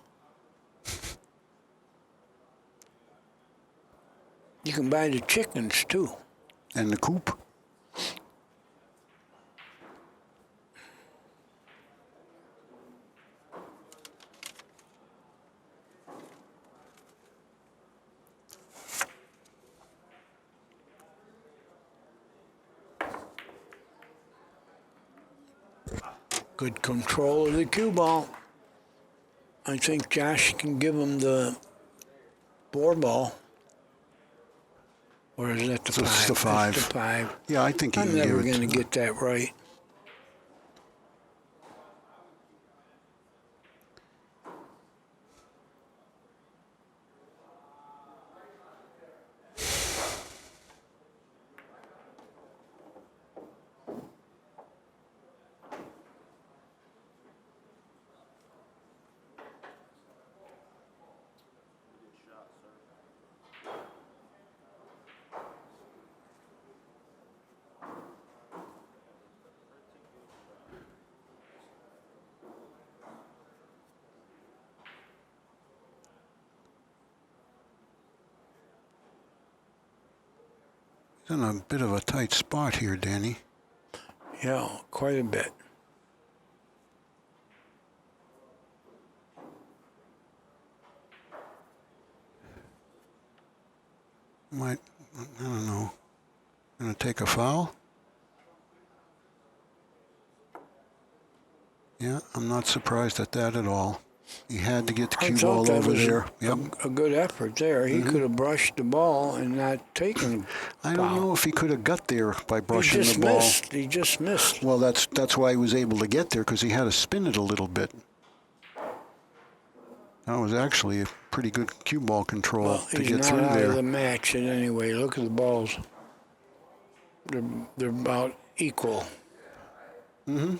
Speaker 2: You can buy the chickens, too.
Speaker 1: And the coop.
Speaker 2: Good control of the cue ball. I think Josh can give him the 4 ball. Or is that the 5?
Speaker 1: It's the 5.
Speaker 2: That's the 5.
Speaker 1: Yeah, I think he
Speaker 2: I'm
Speaker 1: can
Speaker 2: never
Speaker 1: give it
Speaker 2: going to get that right.
Speaker 1: He's in a bit of a tight spot here, Danny.
Speaker 2: Yeah, quite a bit.
Speaker 1: I don't know. Gonna take a foul? Yeah, I'm not surprised at that at all. He had to get the cue ball over there. Yep.
Speaker 2: A good effort there. He could have brushed the ball and not taken.
Speaker 1: I don't know if he could have got there by brushing the ball.
Speaker 2: He just missed.
Speaker 1: Well, that's why he was able to get there, because he had to spin it a little bit. That was actually a pretty good cue ball control to get through
Speaker 2: He's not out
Speaker 1: there.
Speaker 2: of the match in any way. Look at the balls. They're about equal.
Speaker 1: Mm-hmm.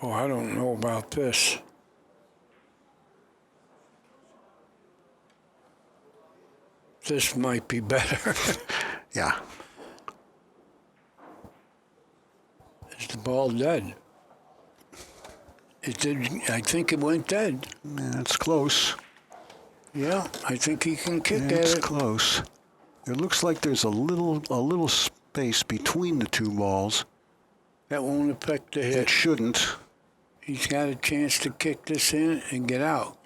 Speaker 2: Oh, I don't know about this. This might be better.
Speaker 1: Yeah.
Speaker 2: Is the ball dead? It did. I think it went dead.
Speaker 1: Yeah, it's close.
Speaker 2: Yeah, I think he can kick
Speaker 1: Yeah, it's
Speaker 2: at it.
Speaker 1: close. It looks like there's a little space between the 2 balls.
Speaker 2: That won't affect the hit.
Speaker 1: It shouldn't.
Speaker 2: He's got a chance to kick this in and get out.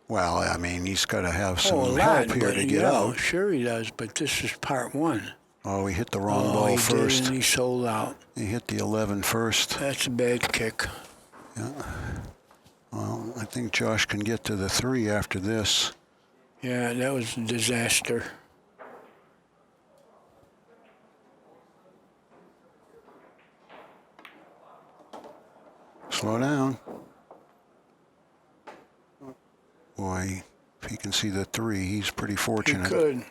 Speaker 1: Well, I mean, he's got to have some
Speaker 2: a
Speaker 1: help
Speaker 2: lot,
Speaker 1: here
Speaker 2: but
Speaker 1: to get out.
Speaker 2: Sure he does, but this is part 1.
Speaker 1: Oh, he hit the wrong ball
Speaker 2: he
Speaker 1: first.
Speaker 2: did, and he sold out.
Speaker 1: He hit the 11 first.
Speaker 2: That's a bad kick.
Speaker 1: Yeah. Well, I think Josh can get to the 3 after this.
Speaker 2: Yeah, that was a disaster.
Speaker 1: Slow down. Boy, if he can see the 3, he's pretty
Speaker 2: He
Speaker 1: fortunate.
Speaker 2: could.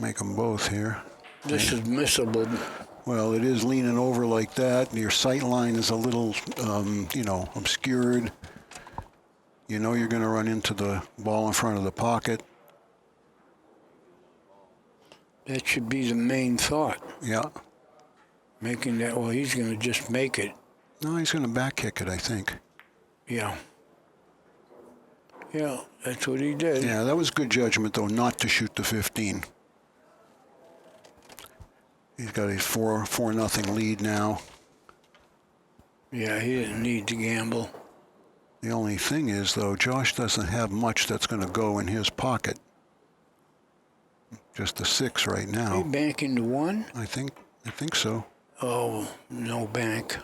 Speaker 1: Make them both here.
Speaker 2: This is missable.
Speaker 1: Well, it is leaning over like that. Your sight line is a little, obscured. You know you're going to run into the ball in front of the pocket.
Speaker 2: That should be the main thought.
Speaker 1: Yeah.
Speaker 2: Making that, well, he's going to just make it.
Speaker 1: No, he's going to back kick it, I think.
Speaker 2: Yeah. Yeah, that's what he did.
Speaker 1: Yeah, that was good judgment, though, not to shoot the 15. He's got a 4-0 lead now.
Speaker 2: Yeah, he didn't need to gamble.
Speaker 1: The only thing is, though, Josh doesn't have much that's going to go in his pocket. Just a 6 right now.
Speaker 2: He banking to 1?
Speaker 1: I think so.
Speaker 2: Oh, no bank.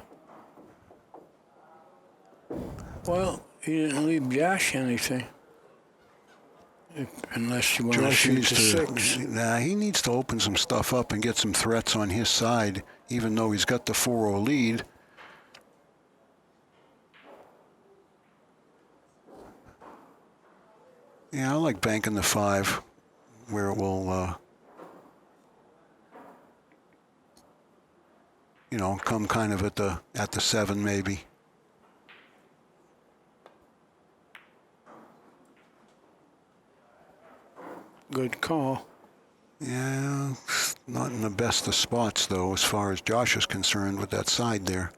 Speaker 2: Well, he didn't leave Josh anything. Unless you want to shoot the 6.
Speaker 1: Nah, he needs to open some stuff up and get some threats on his side, even though he's got the 4-0 lead. Yeah, I like banking the 5, where it will, come kind of at the 7 maybe.
Speaker 2: Good call.
Speaker 1: Yeah, not in the best of spots, though, as far as Josh is concerned with that side there.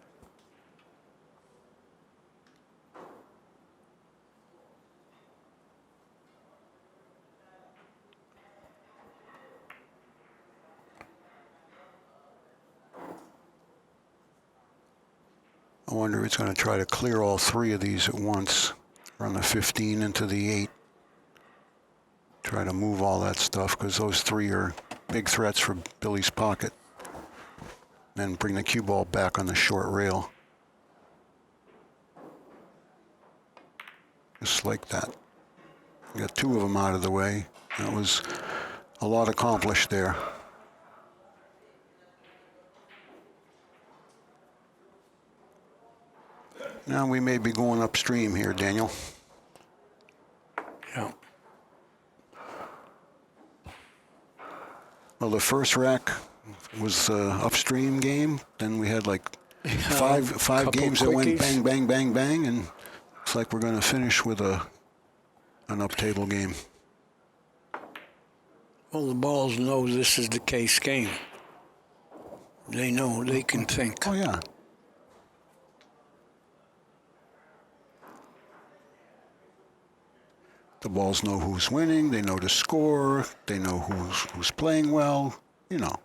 Speaker 1: I wonder if he's going to try to clear all 3 of these at once. Run the 15 into the 8. Try to move all that stuff, because those 3 are big threats for Billy's pocket. Then bring the cue ball back on the short rail. Just like that. Got 2 of them out of the way. That was a lot accomplished there. Now we may be going upstream here, Daniel.
Speaker 2: Yeah.
Speaker 1: Well, the first rack was upstream game. Then we had like five games that went bang, bang, bang, bang, and it's like we're going to finish with an up-table game.
Speaker 2: Well, the balls know this is the case game. They know, they can think.
Speaker 1: Oh, yeah. The balls know who's winning. They know the score. They know who's playing well. You know.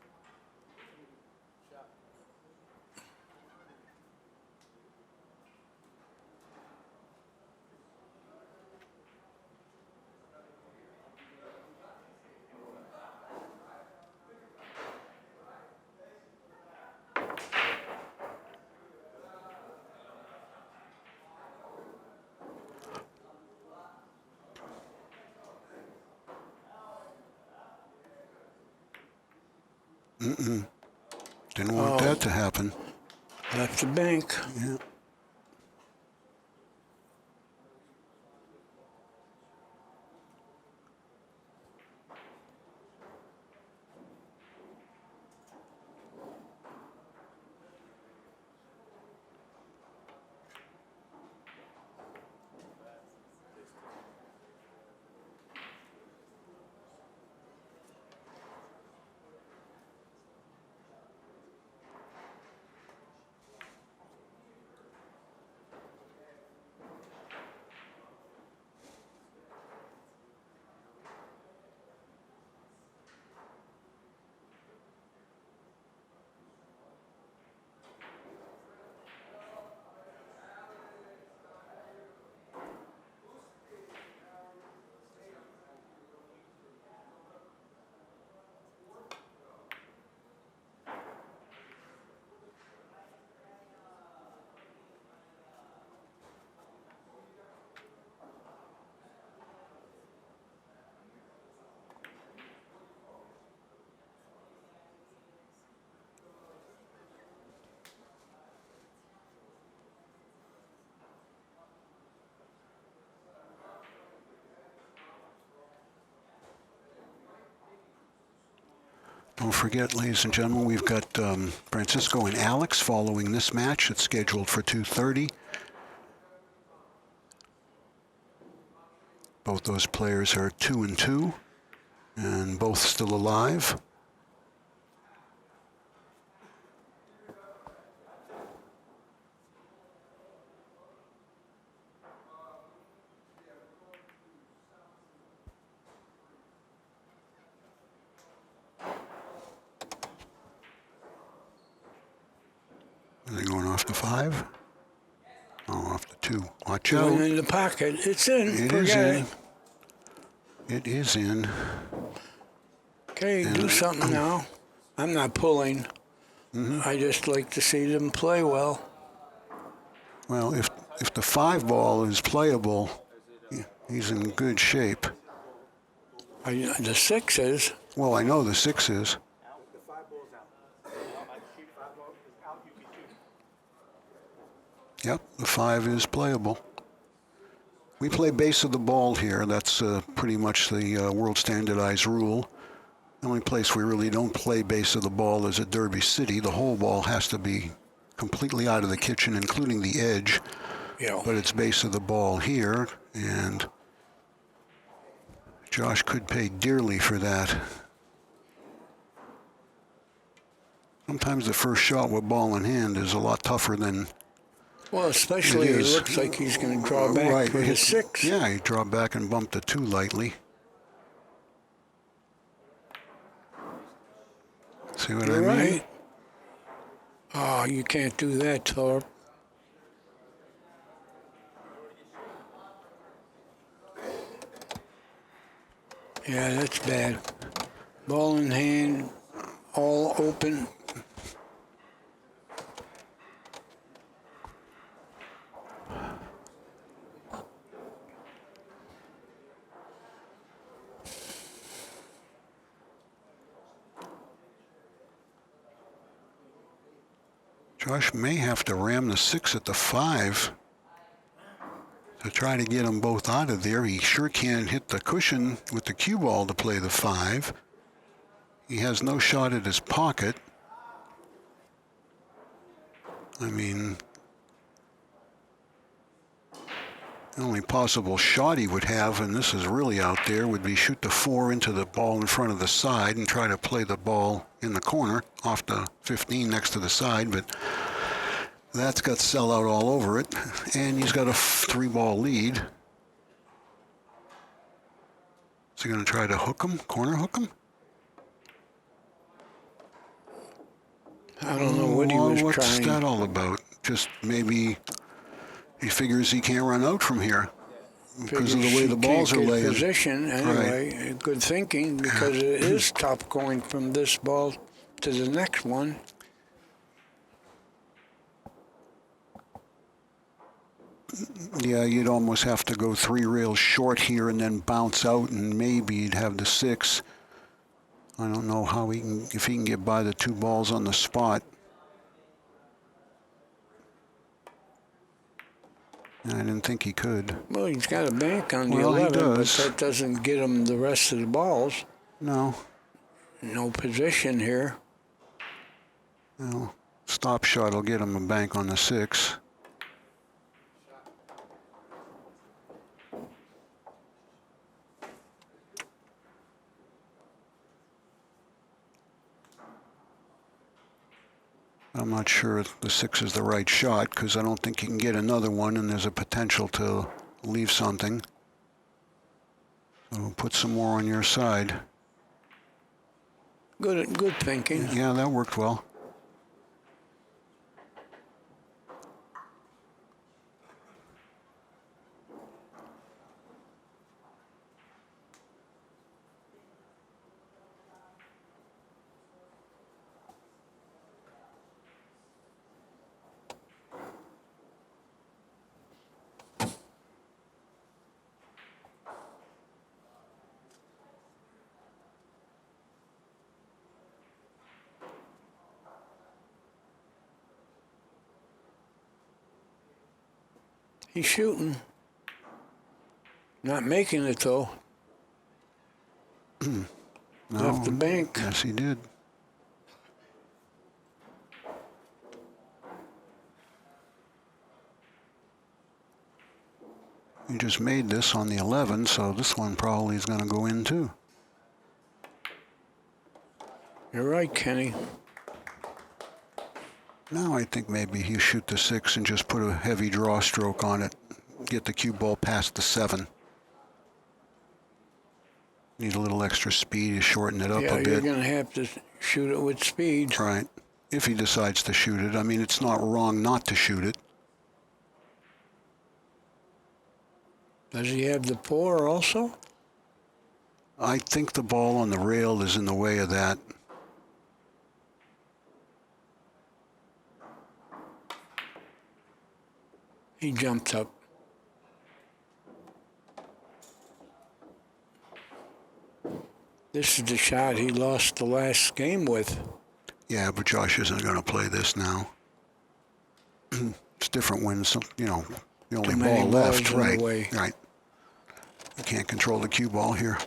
Speaker 1: Didn't want that to happen.
Speaker 2: Left the bank.
Speaker 1: Yeah. Don't forget, ladies and gentlemen, we've got Francisco and Alex following this match. It's scheduled for 2:30. Both those players are 2-2, and both still alive. Are they going off the 5? Oh, off the 2. Watch out.
Speaker 2: Going in the pocket. It's in.
Speaker 1: It is
Speaker 2: Forget
Speaker 1: in. It is in.
Speaker 2: Okay, do something now. I'm not pulling. I just like to see them play well.
Speaker 1: Well, if the 5 ball is playable, he's in good shape.
Speaker 2: The 6 is.
Speaker 1: Well, I know the 6 is.
Speaker 3: The 5 ball's out. I shoot 5 ball is out, you can shoot.
Speaker 1: Yep, the 5 is playable. We play base of the ball here. That's pretty much the world standardized rule. The only place we really don't play base of the ball is at Derby City. The whole ball has to be completely out of the kitchen, including the edge.
Speaker 2: Yeah.
Speaker 1: But it's base of the ball here, and Josh could pay dearly for that. Sometimes the first shot with ball in hand is a lot tougher than
Speaker 2: Well, especially it
Speaker 1: is.
Speaker 2: looks like he's going to draw back
Speaker 1: right.
Speaker 2: for the 6.
Speaker 1: Yeah, he draw back and bump the 2 lightly. See what
Speaker 2: You're
Speaker 1: I mean?
Speaker 2: right. Oh, you can't do that, Thorpe. Yeah, that's bad. Ball in hand, all open.
Speaker 1: Josh may have to ram the 6 at the 5 to try to get them both out of there. He sure can't hit the cushion with the cue ball to play the 5. He has no shot at his pocket. I mean, the only possible shot he would have, and this is really out there, would be shoot the 4 into the ball in front of the side and try to play the ball in the corner off the 15 next to the side, but that's got sellout all over it, and he's got a 3-ball lead. Is he going to try to hook him, corner hook him?
Speaker 2: I don't know what he was
Speaker 1: What's
Speaker 2: trying.
Speaker 1: that all about? Just maybe he figures he can't run out from here because of the way the balls are
Speaker 2: Can't get
Speaker 1: laid.
Speaker 2: position anyway. Good thinking, because it is tough going from this ball to the next one.
Speaker 1: Yeah, you'd almost have to go 3 rails short here and then bounce out, and maybe you'd have the 6. I don't know how he can, if he can get by the 2 balls on the spot. I didn't think he could.
Speaker 2: Well, he's got a bank on the
Speaker 1: Well, he
Speaker 2: 11, but
Speaker 1: does.
Speaker 2: that doesn't get him the rest of the balls.
Speaker 1: No.
Speaker 2: No position here.
Speaker 1: Well, stop shot will get him a bank on the 6. I'm not sure if the 6 is the right shot because I don't think he can get another one, and there's a potential to leave something. So put some more on your side.
Speaker 2: Good thinking.
Speaker 1: Yeah, that worked well.
Speaker 2: He's shooting. Not making it, though.
Speaker 1: No,
Speaker 2: Off the bank.
Speaker 1: Yes, he did. You just made this on the 11, so this one probably is going to go in too.
Speaker 2: You're right, Kenny.
Speaker 1: Now I think maybe you shoot the 6 and just put a heavy draw stroke on it. Get the cue ball past the 7. Need a little extra speed to shorten it up a bit.
Speaker 2: Yeah, you're going to have to shoot it with speed.
Speaker 1: Right. If he decides to shoot it. I mean, it's not wrong not to shoot it.
Speaker 2: Does he have the 4 also?
Speaker 1: I think the ball on the rail is in the way of that.
Speaker 2: He jumped up. This is the shot he lost the last game with.
Speaker 1: Yeah, but Josh isn't going to play this now. It's different when, you know, the only ball left. Right. Right. You can't control the cue ball here.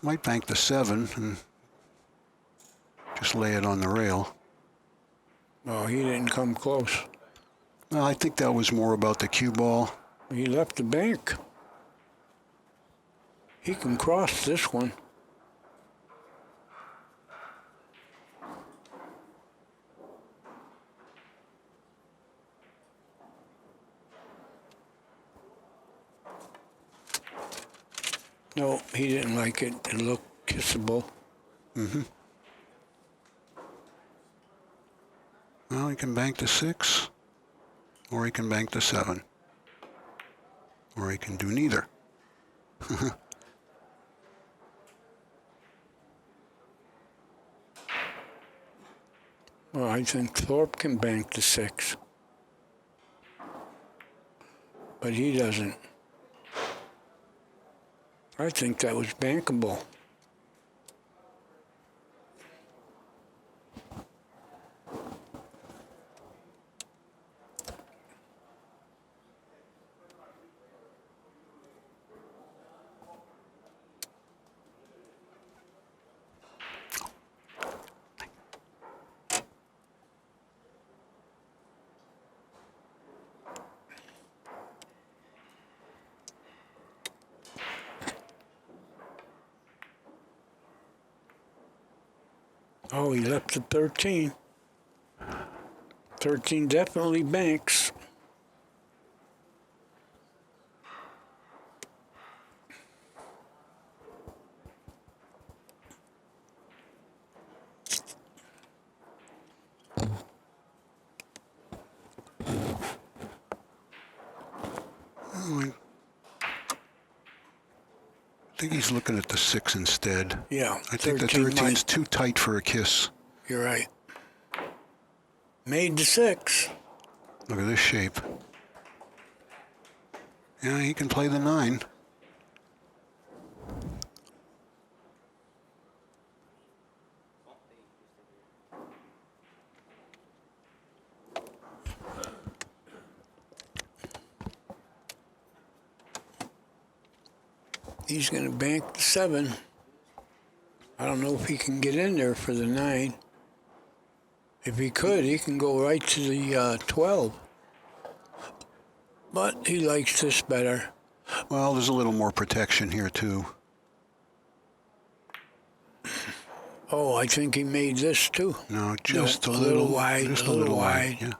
Speaker 1: Might bank the 7 and just lay it on the rail.
Speaker 2: Oh, he didn't come close.
Speaker 1: Well, I think that was more about the cue ball.
Speaker 2: He left the bank. He can cross this one. No, he didn't like it. It looked kissable.
Speaker 1: Mm-hmm. Well, he can bank the 6, or he can bank the 7. Or he can do neither.
Speaker 2: Well, I think Thorpe can bank the 6. But he doesn't. I think that was bankable. Oh, he left the 13. 13 definitely banks.
Speaker 1: I think he's looking at the 6 instead.
Speaker 2: Yeah.
Speaker 1: I think the 13's too tight for a kiss.
Speaker 2: You're right. Made the 6.
Speaker 1: Look at this shape. Yeah, he can play the 9.
Speaker 2: He's going to bank the 7. I don't know if he can get in there for the 9. If he could, he can go right to the 12. But he likes this better.
Speaker 1: Well, there's a little more protection here, too.
Speaker 2: Oh, I think he made this, too.
Speaker 1: No, just
Speaker 2: No,
Speaker 1: a little
Speaker 2: wide.
Speaker 1: Just a little wide. Yeah.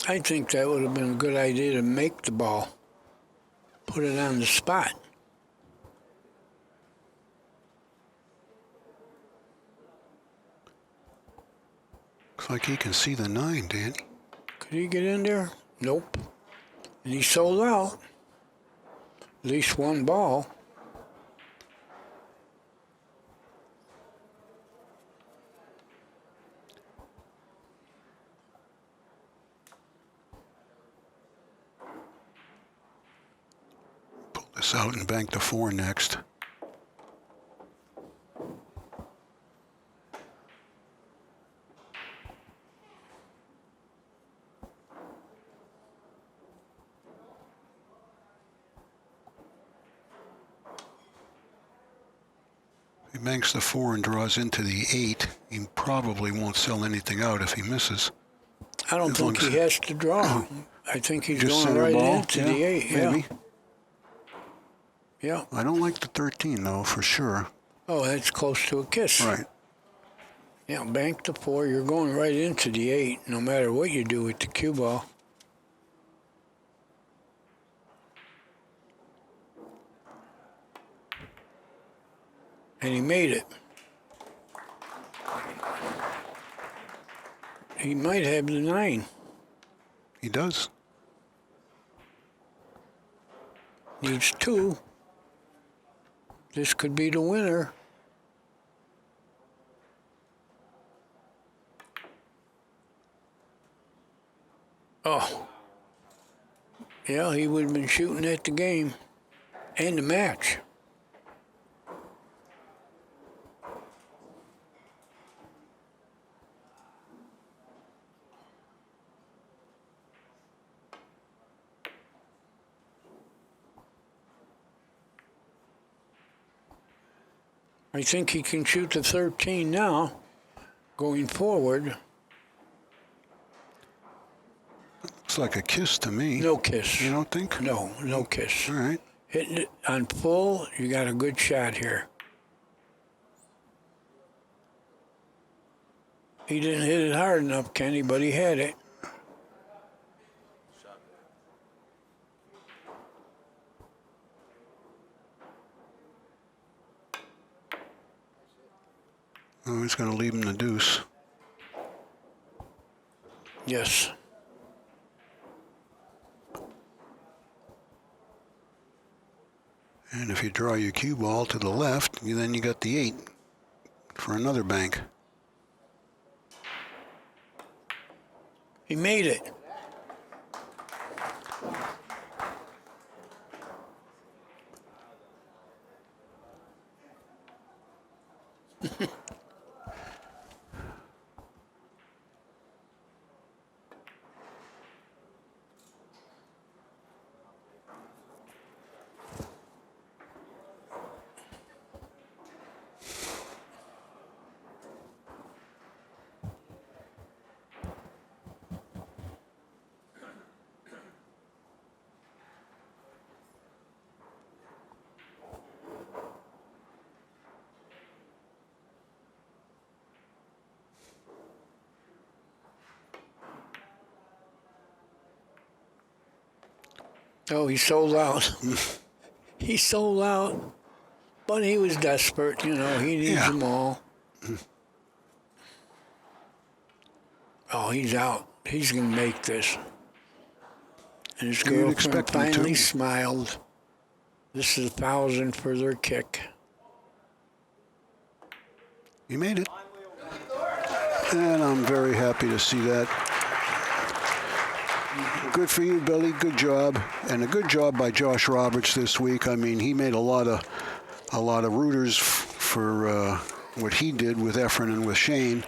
Speaker 2: I think that would have been a good idea to make the ball. Put it on the spot.
Speaker 1: Looks like he can see the 9, Danny.
Speaker 2: Could he get in there? Nope. And he sold out. At least one ball.
Speaker 1: this out and bank the 4 next. He banks the 4 and draws into the 8. He probably won't sell anything out if he misses.
Speaker 2: I don't think he has to draw. I think he's
Speaker 1: Just
Speaker 2: going
Speaker 1: center
Speaker 2: right
Speaker 1: ball?
Speaker 2: into
Speaker 1: Yeah,
Speaker 2: the 8.
Speaker 1: maybe.
Speaker 2: Yeah.
Speaker 1: I don't like the 13, though, for sure.
Speaker 2: Oh, that's close to a kiss.
Speaker 1: Right.
Speaker 2: Yeah, bank the 4. You're going right into the 8, no matter what you do with the cue ball. And he made it. He might have the 9.
Speaker 1: He does.
Speaker 2: Needs 2. This could be the winner. Oh. Yeah, he would have been shooting at the game and the match. I think he can shoot the 13 now, going forward.
Speaker 1: Looks like a kiss to me.
Speaker 2: No kiss.
Speaker 1: You don't think?
Speaker 2: No, no kiss.
Speaker 1: All right.
Speaker 2: Hitting it on full, you got a good shot here. He didn't hit it hard enough, Kenny, but he had it.
Speaker 1: Oh, he's going to leave him the deuce.
Speaker 2: Yes.
Speaker 1: And if you draw your cue ball to the left, then you got the 8 for another bank.
Speaker 2: He made it. Oh, he sold out. He sold out, but he was desperate. You know, he needs them all. Oh, he's out. He's going to make this. And his
Speaker 1: You'd
Speaker 2: girlfriend
Speaker 1: expect him to.
Speaker 2: finally smiled. This is 1,000 for their kick.
Speaker 1: He made it. And I'm very happy to see that. Good for you, Billy. Good job. And a good job by Josh Roberts this week. I mean, he made a lot of rooters for what he did with Efren and with Shane.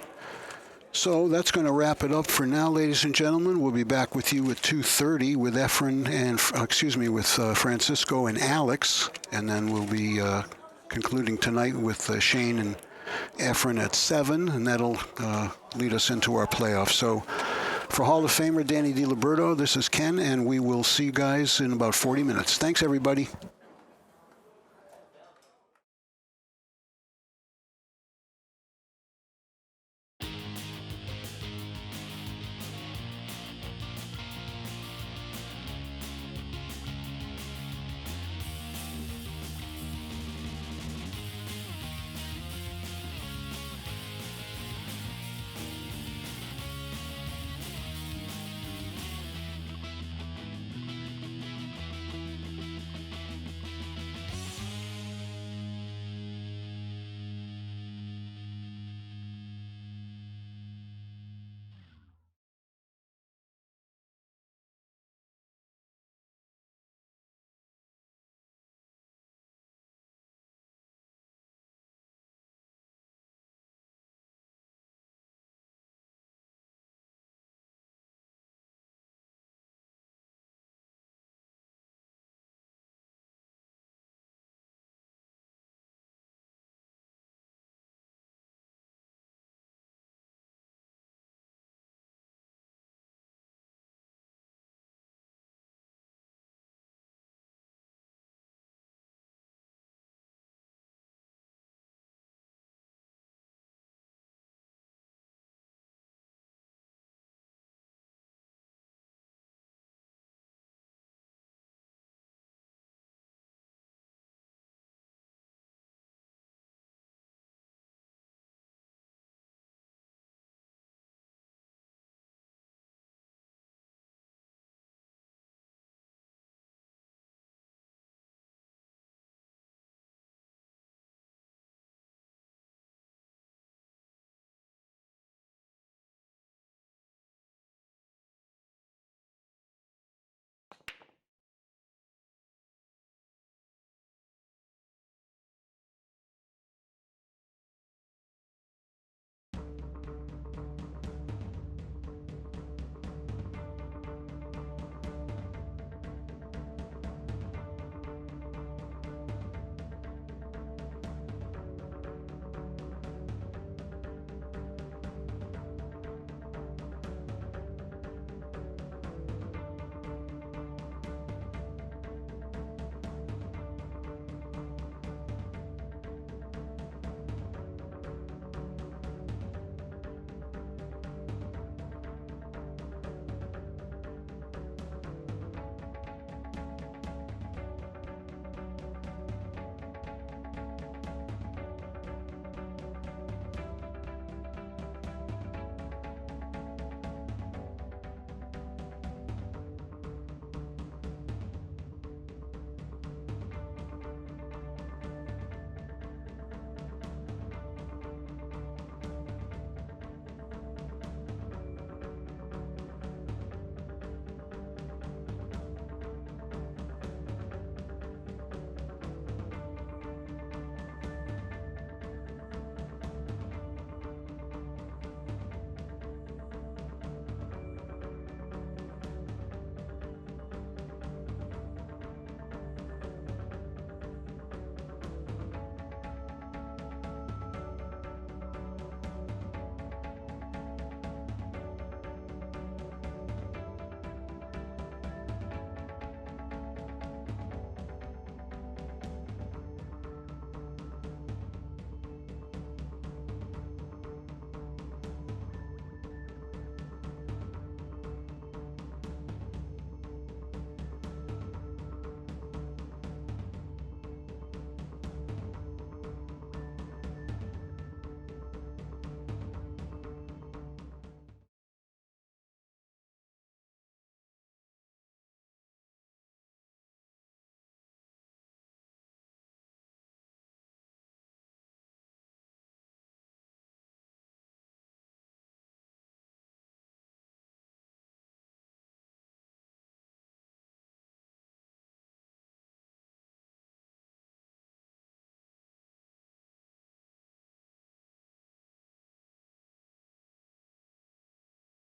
Speaker 1: So that's going to wrap it up for now, ladies and gentlemen. We'll be back with you at 2:30 with Efren and, with Francisco and Alex. And then we'll be concluding tonight with Shane and Efren at 7, and that'll lead us into our playoffs. So for Hall of Famer Danny DiLiberto, this is Ken, and we will see you guys in about 40 minutes. Thanks, everybody.